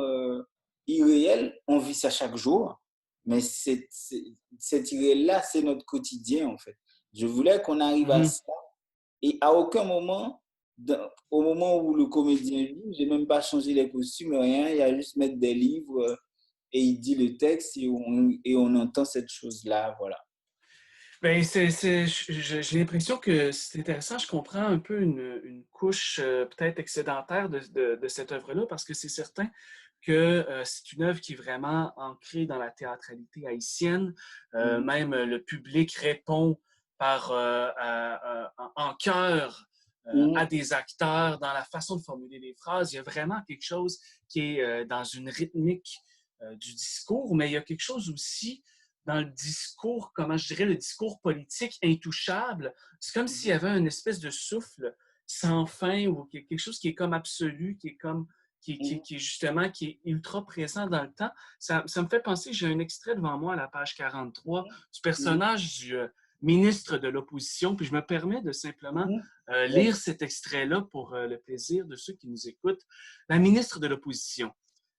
irréel. On vit ça chaque jour, mais cet irréel-là, c'est notre quotidien, en fait. Je voulais qu'on arrive à ça. Et à aucun moment, au moment où le comédien joue, j'ai même pas changé les costumes, rien. Il y a juste mettre des livres et il dit le texte et on entend cette chose-là, voilà. Ben, j'ai l'impression que c'est intéressant. Je comprends un peu une couche peut-être excédentaire de cette œuvre-là parce que c'est certain que c'est une œuvre qui est vraiment ancrée dans la théâtralité haïtienne. Même le public répond en chœur à des acteurs dans la façon de formuler les phrases. Il y a vraiment quelque chose qui est dans une rythmique du discours, mais il y a quelque chose aussi dans le discours, comment je dirais, le discours politique intouchable. C'est comme s'il y avait une espèce de souffle sans fin ou quelque chose qui est comme absolu, qui est comme qui est justement qui est ultra présent dans le temps. Ça me fait penser, j'ai un extrait devant moi à la page 43 du personnage du ministre de l'Opposition, puis je me permets de simplement lire cet extrait-là pour le plaisir de ceux qui nous écoutent. La ministre de l'Opposition.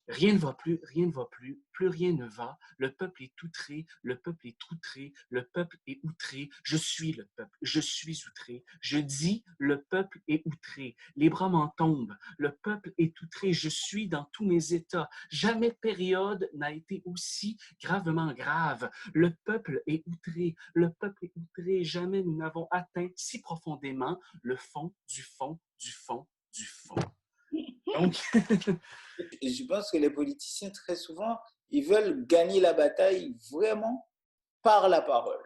Rien ne va plus, rien ne va plus, plus rien ne va. Le peuple est outré, le peuple est outré, le peuple est outré. Je suis le peuple, je suis outré. Je dis, le peuple est outré. Les bras m'en tombent. Le peuple est outré. Je suis dans tous mes états. Jamais période n'a été aussi gravement grave. Le peuple est outré, le peuple est outré. Jamais nous n'avons atteint si profondément le fond du fond du fond du fond. Donc, je pense que les politiciens, très souvent, ils veulent gagner la bataille vraiment par la parole.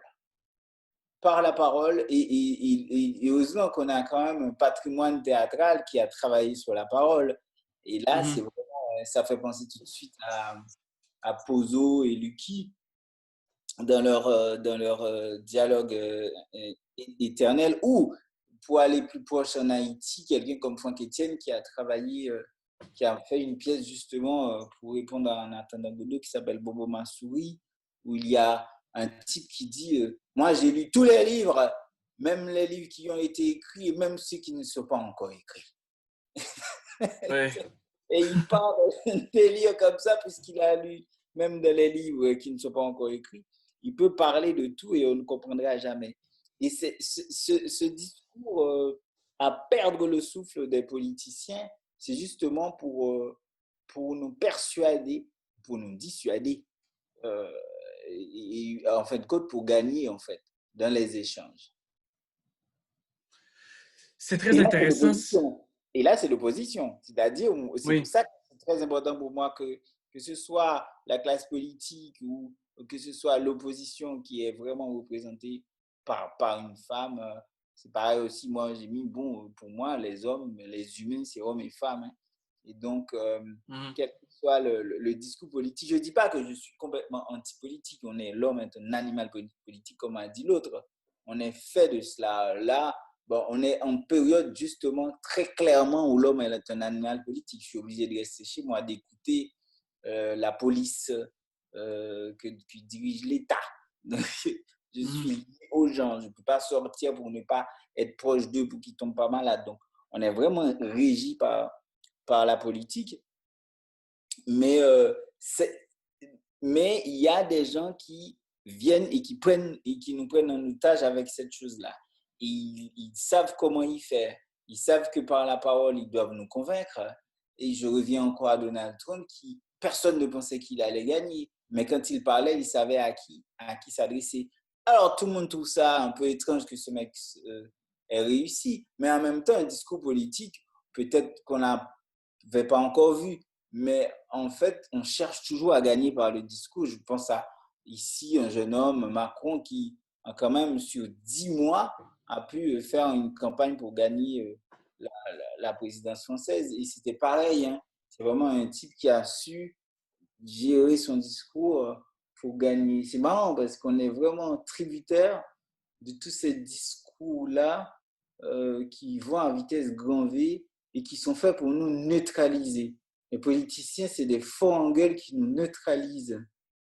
Par la parole, et heureusement qu'on a quand même un patrimoine théâtral qui a travaillé sur la parole. Et là, c'est vraiment, ça fait penser tout de suite à Pozo et Lucky dans leur dialogue éternel, ou pour aller plus proche en Haïti, quelqu'un comme Franck Etienne qui a travaillé, qui a fait une pièce justement pour répondre à Nathan Dangodo qui s'appelle Bobo Mansouri, où il y a un type qui dit moi j'ai lu tous les livres, même les livres qui ont été écrits et même ceux qui ne sont pas encore écrits. ouais. Et il parle d'un délire comme ça puisqu'il a lu même dans les livres qui ne sont pas encore écrits. Il peut parler de tout et on ne comprendra jamais. Et ce discours à perdre le souffle des politiciens, c'est justement pour nous persuader, pour nous dissuader, et en fin de compte pour gagner en fait dans les échanges. C'est très intéressant. Et là, c'est l'opposition. C'est-à-dire, c'est oui. pour ça que c'est très important pour moi que ce soit la classe politique ou que ce soit l'opposition qui est vraiment représentée par une femme. C'est pareil aussi, moi, j'ai mis, bon, pour moi, les hommes, les humains, c'est hommes et femmes. Hein. Et donc, quel que soit le discours politique, je ne dis pas que je suis complètement anti-politique. L'homme est un animal politique, comme a dit l'autre. On est fait de cela. Là, bon, on est en période justement très clairement où l'homme est un animal politique. Je suis obligé de rester chez moi, d'écouter la police qui dirige l'État. Donc, je suis lié aux gens. Je ne peux pas sortir pour ne pas être proche d'eux pour qu'ils ne tombent pas malades. Donc, on est vraiment régi par la politique. Mais il y a des gens qui viennent et qui nous prennent en otage avec cette chose-là. Ils savent comment y faire. Ils savent que par la parole, ils doivent nous convaincre. Et je reviens encore à Donald Trump, qui personne ne pensait qu'il allait gagner. Mais quand il parlait, il savait à qui s'adresser. Alors, tout le monde trouve ça un peu étrange que ce mec ait réussi. Mais en même temps, un discours politique, peut-être qu'on a n'avais pas encore vu. Mais en fait, on cherche toujours à gagner par le discours. Je pense à ici un jeune homme, Macron, qui a quand même sur 10 mois a pu faire une campagne pour gagner la présidence française. Et c'était pareil, hein. C'est vraiment un type qui a su gérer son discours pour gagner. C'est marrant parce qu'on est vraiment tributaire de tous ces discours-là qui vont à vitesse grand V et qui sont faits pour nous neutraliser. Les politiciens, c'est des forts en gueule qui nous neutralisent.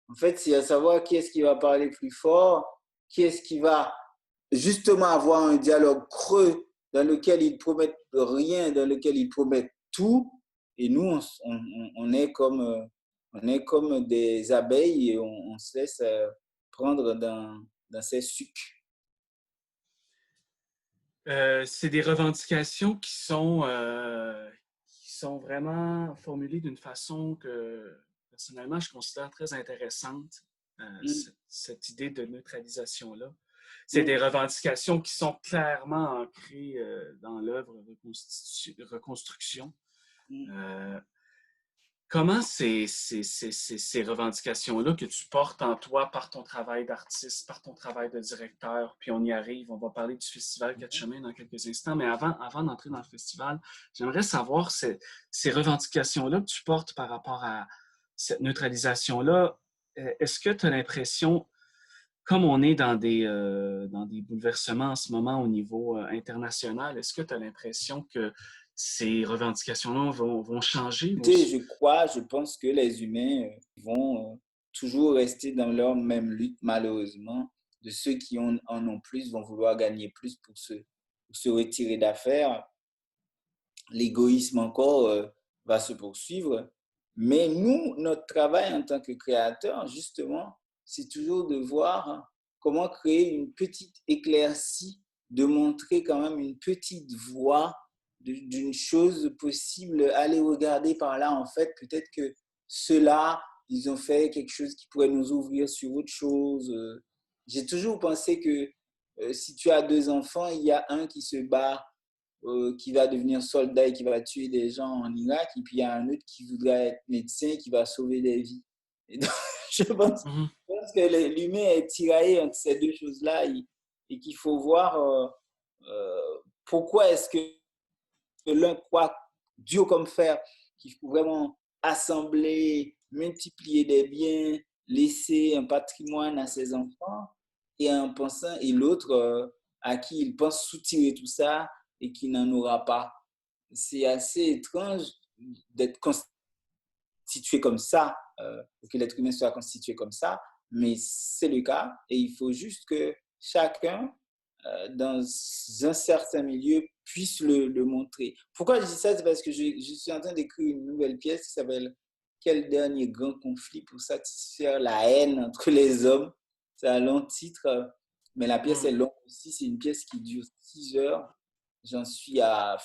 En fait, c'est à savoir qui est-ce qui va parler plus fort, qui est-ce qui va justement avoir un dialogue creux dans lequel ils promettent rien, dans lequel ils promettent tout. Et nous, on est comme des abeilles et on se laisse prendre dans ces sucs. C'est des revendications qui sont vraiment formulées d'une façon que, personnellement, je considère très intéressante, cette idée de neutralisation-là. C'est des revendications qui sont clairement ancrées dans l'œuvre Reconstruction. Comment ces revendications-là que tu portes en toi par ton travail d'artiste, par ton travail de directeur, puis on y arrive, on va parler du festival Quatre Chemins dans quelques instants, mais avant d'entrer dans le festival, j'aimerais savoir ces revendications-là que tu portes par rapport à cette neutralisation-là, est-ce que tu as l'impression, comme on est dans des bouleversements en ce moment au niveau international, est-ce que tu as l'impression que ces revendications-là vont changer? Je pense que les humains vont toujours rester dans leur même lutte, malheureusement. De ceux qui en ont plus vont vouloir gagner plus pour se retirer d'affaires. L'égoïsme encore va se poursuivre. Mais nous, notre travail en tant que créateur, justement, c'est toujours de voir comment créer une petite éclaircie, de montrer quand même une petite voie d'une chose possible. Allez regarder par là, en fait, peut-être que ceux-là, ils ont fait quelque chose qui pourrait nous ouvrir sur autre chose. J'ai toujours pensé que si tu as 2 enfants, il y a un qui se bat, qui va devenir soldat et qui va tuer des gens en Irak, et puis il y a un autre qui voudrait être médecin qui va sauver des vies. Et donc, je pense que l'humain est tiraillé entre ces deux choses-là et qu'il faut voir pourquoi est-ce que l'un croit dur comme fer, qu'il faut vraiment assembler, multiplier des biens, laisser un patrimoine à ses enfants, et l'autre à qui il pense soutirer tout ça et qui n'en aura pas. C'est assez étrange d'être constitué comme ça, que l'être humain soit constitué comme ça, mais c'est le cas et il faut juste que chacun dans un certain milieu puisse le montrer. Pourquoi je dis ça? C'est parce que je suis en train d'écrire une nouvelle pièce qui s'appelle « Quel dernier grand conflit pour satisfaire la haine entre les hommes ?» C'est un long titre, mais la pièce est longue aussi. C'est une pièce qui dure 6 heures. J'en suis à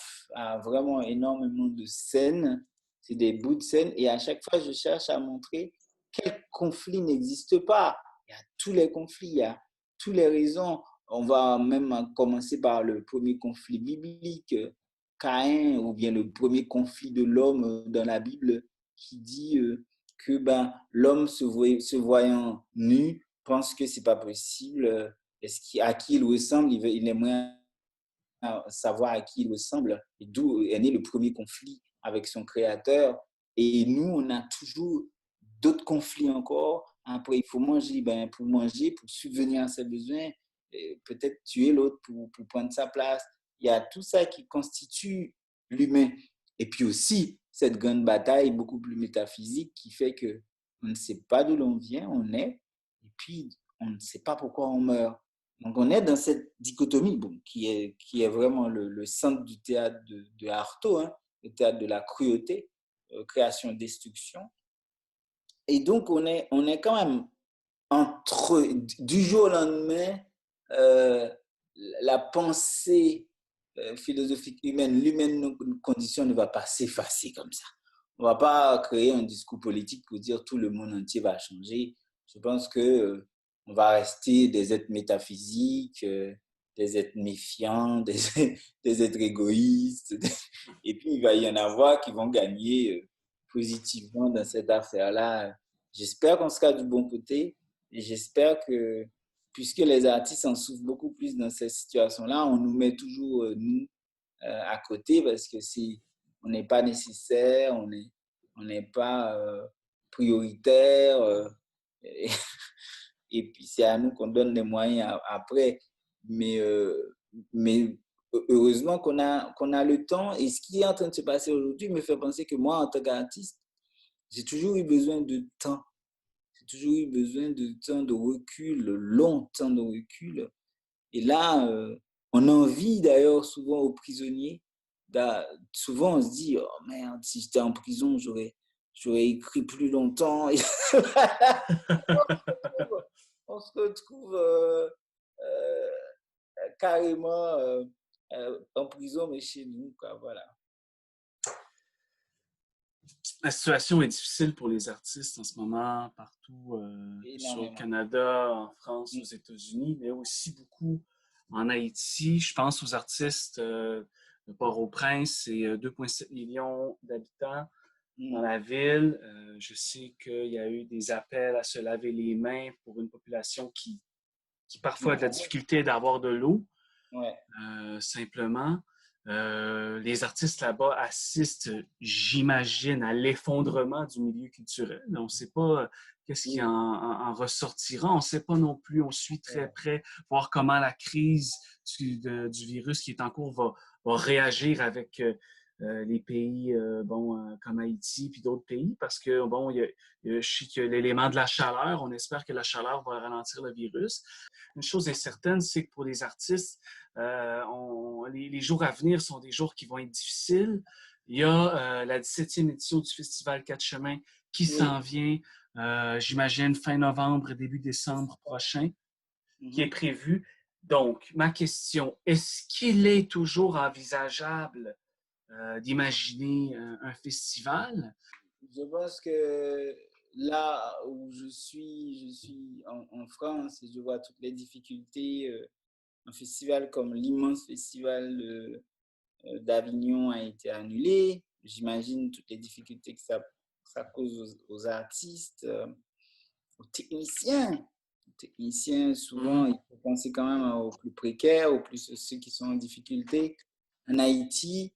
vraiment énormément de scènes. C'est des bouts de scènes et à chaque fois, je cherche à montrer quel conflit n'existe pas. Il y a tous les conflits, il y a toutes les raisons. On va même commencer par le premier conflit biblique, Caïn, ou bien le premier conflit de l'homme dans la Bible qui dit que l'homme se voyant nu pense que c'est pas possible. À qui il ressemble, il aimerait savoir à qui il ressemble. Et d'où est né le premier conflit avec son créateur. Et nous, on a toujours d'autres conflits encore. Après, il faut manger, pour manger, pour subvenir à ses besoins, peut-être tuer l'autre pour prendre sa place. Il y a tout ça qui constitue l'humain. Et puis aussi, cette grande bataille beaucoup plus métaphysique qui fait qu'on ne sait pas d'où l'on vient, on est, et puis on ne sait pas pourquoi on meurt. Donc on est dans cette dichotomie qui est vraiment le centre du théâtre de Artaud, hein, le théâtre de la cruauté, création-destruction. Et donc on est quand même du jour au lendemain, la pensée philosophique humaine, l'humaine condition ne va pas s'effacer comme ça. On ne va pas créer un discours politique pour dire tout le monde entier va changer. Je pense qu'on va rester des êtres métaphysiques des êtres méfiants, des êtres égoïstes. Et puis, il va y en avoir qui vont gagner positivement dans cette affaire-là. J'espère qu'on sera du bon côté et j'espère que, puisque les artistes en souffrent beaucoup plus dans cette situation-là, on nous met toujours, nous, à côté parce que si on n'est pas nécessaire, on n'est pas prioritaire. Et, et puis, c'est à nous qu'on donne les moyens après. Mais, mais heureusement qu'on a le temps. Et ce qui est en train de se passer aujourd'hui me fait penser que moi, en tant qu'artiste, j'ai toujours eu besoin de temps. J'ai toujours eu besoin de temps de recul, long temps de recul. Et là, on envie d'ailleurs souvent aux prisonniers. Souvent, on se dit, oh merde, si j'étais en prison, j'aurais écrit plus longtemps. On se retrouve carrément en prison, mais chez nous, quoi, voilà. La situation est difficile pour les artistes en ce moment, partout sur le Canada, en France, aux États-Unis, mais aussi beaucoup en Haïti. Je pense aux artistes de Port-au-Prince, c'est 2,7 millions d'habitants dans la ville. Je sais qu'il y a eu des appels à se laver les mains pour une population qui parfois a de la difficulté d'avoir de l'eau, simplement. Les artistes là-bas assistent, j'imagine, à l'effondrement du milieu culturel. On ne sait pas qu'est-ce qui en ressortira. On ne sait pas non plus. On suit très près, voir comment la crise du virus qui est en cours va réagir avec les pays comme Haïti puis d'autres pays, parce que je sais que l'élément de la chaleur, on espère que la chaleur va ralentir le virus. Une chose est certaine, c'est que pour les artistes, les jours à venir sont des jours qui vont être difficiles. Il y a la 17e édition du Festival Quatre Chemins qui s'en vient, j'imagine, fin novembre, début décembre prochain, qui est prévu. Donc, ma question, est-ce qu'il est toujours envisageable d'imaginer un festival? Je pense que là où je suis en France et je vois toutes les difficultés. Un festival comme l'immense festival d'Avignon a été annulé. J'imagine toutes les difficultés que ça cause aux artistes, aux techniciens. Souvent, il faut penser quand même aux plus précaires, aux plus ceux qui sont en difficulté. En Haïti,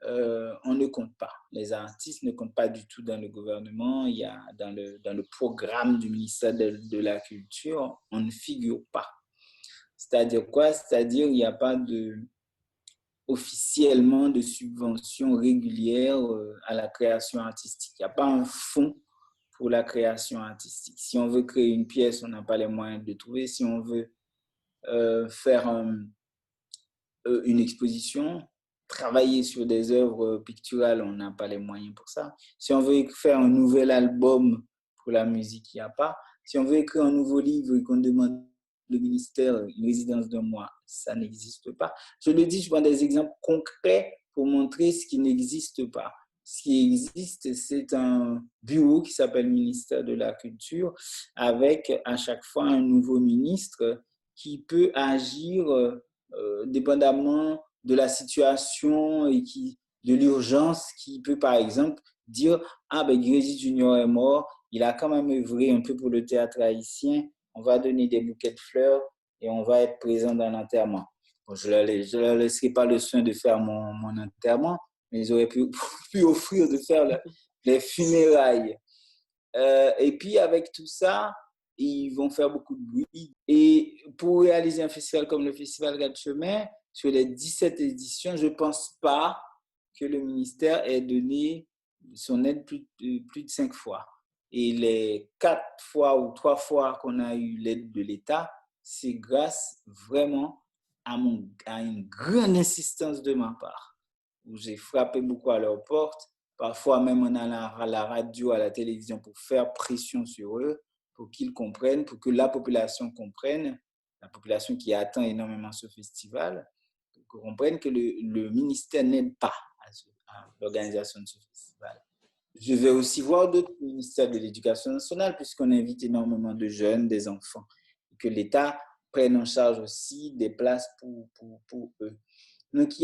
on ne compte pas. Les artistes ne comptent pas du tout dans le gouvernement. Il y a dans le programme du ministère de la Culture, on ne figure pas. C'est-à-dire quoi? C'est-à-dire qu'il n'y a pas officiellement de subvention régulière à la création artistique. Il n'y a pas un fonds pour la création artistique. Si on veut créer une pièce, on n'a pas les moyens de le trouver. Si on veut faire une exposition, travailler sur des œuvres picturales, on n'a pas les moyens pour ça. Si on veut faire un nouvel album pour la musique, il n'y a pas. Si on veut écrire un nouveau livre et qu'on demande le ministère une résidence d'un mois, ça n'existe pas. Je le dis, je prends des exemples concrets pour montrer ce qui n'existe pas. Ce qui existe, c'est un bureau qui s'appelle ministère de la Culture, avec à chaque fois un nouveau ministre qui peut agir dépendamment de la situation et de l'urgence, qui peut par exemple dire « Ah ben Grézy Junior est mort, il a quand même œuvré un peu pour le théâtre haïtien, on va donner des bouquets de fleurs et on va être présent dans l'enterrement. » Bon, je ne leur laisserai pas le soin de faire mon enterrement, mais j'aurais pu offrir de faire les funérailles. Et puis avec tout ça, ils vont faire beaucoup de bruit. Et pour réaliser un festival comme le Festival Quatre Chemins, sur les 17 éditions, je ne pense pas que le ministère ait donné son aide plus de 5 fois. Et les 4 fois ou 3 fois qu'on a eu l'aide de l'État, c'est grâce vraiment à une grande insistance de ma part, où j'ai frappé beaucoup à leur porte, parfois même en allant à la radio, à la télévision pour faire pression sur eux, pour qu'ils comprennent, pour que la population comprenne, la population qui attend énormément ce festival, pour qu'ils comprennent que le ministère n'aide pas à l'organisation de ce festival. Je vais aussi voir d'autres ministères de l'Éducation nationale, puisqu'on invite énormément de jeunes, des enfants, et que l'État prennent en charge aussi des places pour eux. Donc, il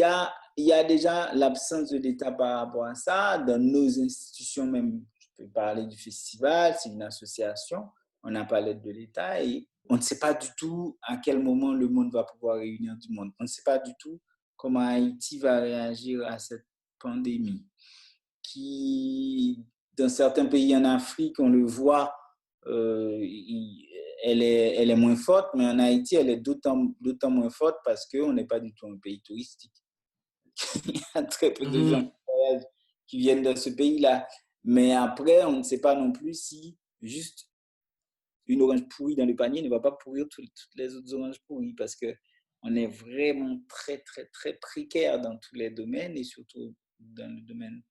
y a déjà l'absence de l'État par rapport à ça. Dans nos institutions même, je peux parler du festival, c'est une association, on n'a pas l'aide de l'État et on ne sait pas du tout à quel moment le monde va pouvoir réunir du monde. On ne sait pas du tout comment Haïti va réagir à cette pandémie qui, dans certains pays en Afrique, on le voit, elle est moins forte, mais en Haïti, elle est d'autant moins forte parce qu'on n'est pas du tout un pays touristique. Il y a très peu de gens qui viennent dans ce pays-là. Mais après, on ne sait pas non plus si juste une orange pourrie dans le panier ne va pas pourrir toutes les autres oranges pourries parce qu'on est vraiment très, très, très précaire dans tous les domaines et surtout dans le domaine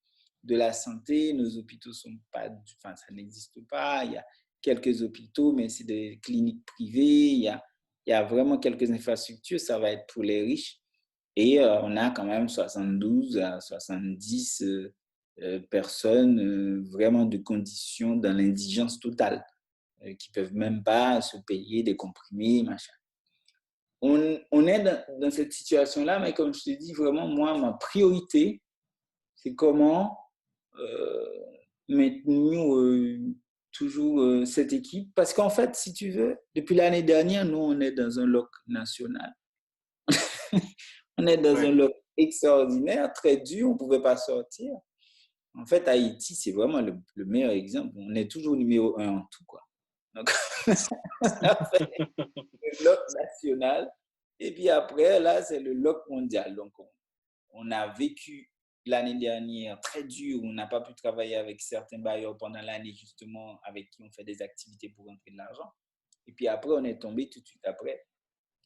de la santé. Nos hôpitaux sont pas, enfin, ça n'existe pas. Il y a quelques hôpitaux, mais c'est des cliniques privées. Il y a vraiment quelques infrastructures. Ça va être pour les riches. Et on a quand même 72 à 70 personnes vraiment de conditions dans l'indigence totale, qui ne peuvent même pas se payer des comprimés, machin. On est dans cette situation-là, mais comme je te dis, vraiment, moi, ma priorité, c'est comment maintenir toujours cette équipe. Parce qu'en fait, si tu veux, depuis l'année dernière, nous, on est dans un lock national. On est dans un lock extraordinaire, très dur, on ne pouvait pas sortir. En fait, Haïti, c'est vraiment le meilleur exemple. On est toujours numéro 1 en tout, quoi. Donc, ça fait le lock national. Et puis après, là, c'est le lock mondial. Donc, on a vécu l'année dernière très dur. On n'a pas pu travailler avec certains bailleurs pendant l'année, justement, avec qui on fait des activités pour rentrer de l'argent. Et puis après, on est tombé tout de suite après,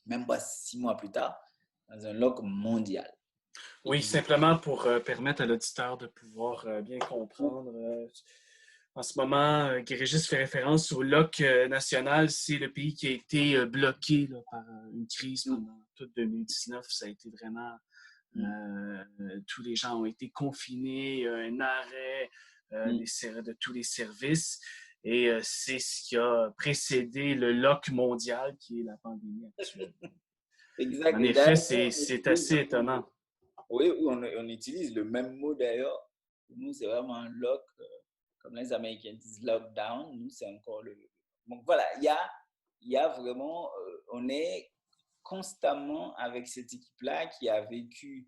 même pas 6 mois plus tard, dans un lock mondial. Oui, simplement pour permettre à l'auditeur de pouvoir bien comprendre. En ce moment, Guy-Régis fait référence au lock national. C'est le pays qui a été bloqué là, par une crise pendant toute 2019. Ça a été vraiment... tous les gens ont été confinés, un arrêt de tous les services. Et c'est ce qui a précédé le lock mondial, qui est la pandémie actuelle. Exact. En effet, c'est assez étonnant. Oui, on utilise le même mot d'ailleurs. Pour nous, c'est vraiment un lock, comme les Américains disent lockdown. Nous, c'est encore le... Donc voilà, il y a vraiment... on est constamment avec cette équipe-là qui a vécu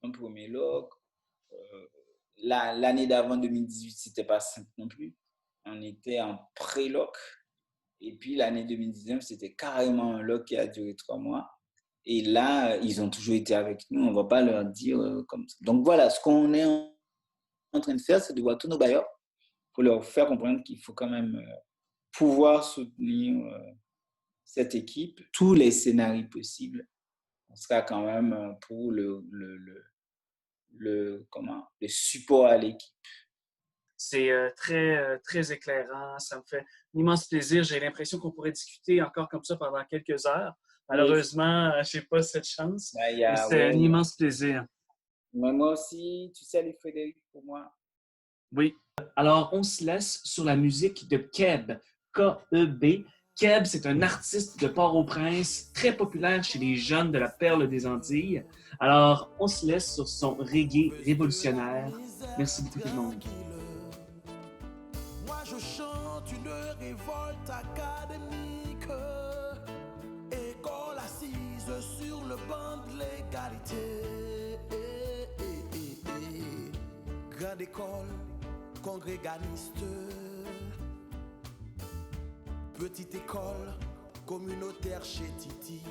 un premier lock. L'année d'avant, 2018, c'était pas simple non plus. On était en pré-lock. Et puis l'année 2019, c'était carrément un lock qui a duré 3 mois. Et là, ils ont toujours été avec nous. On ne va pas leur dire comme ça. Donc voilà, ce qu'on est en train de faire, c'est de voir tous nos bailleurs pour leur faire comprendre qu'il faut quand même pouvoir soutenir cette équipe, tous les scénarios possibles. On sera quand même pour le support à l'équipe. C'est très éclairant. Ça me fait un immense plaisir. J'ai l'impression qu'on pourrait discuter encore comme ça pendant quelques heures. Malheureusement, je n'ai pas cette chance. C'est un immense plaisir. Moi aussi, tu sais, Frédéric, pour moi. Oui. Alors, on se laisse sur la musique de Keb, K-E-B. Keb, c'est un artiste de Port-au-Prince, très populaire chez les jeunes de la Perle des Antilles. Alors, on se laisse sur son reggae révolutionnaire. Merci beaucoup tout le monde. Moi, je chante une révolte académique, école assise sur le banc de l'égalité. Grande école congréganiste, petite école communautaire chez Titi.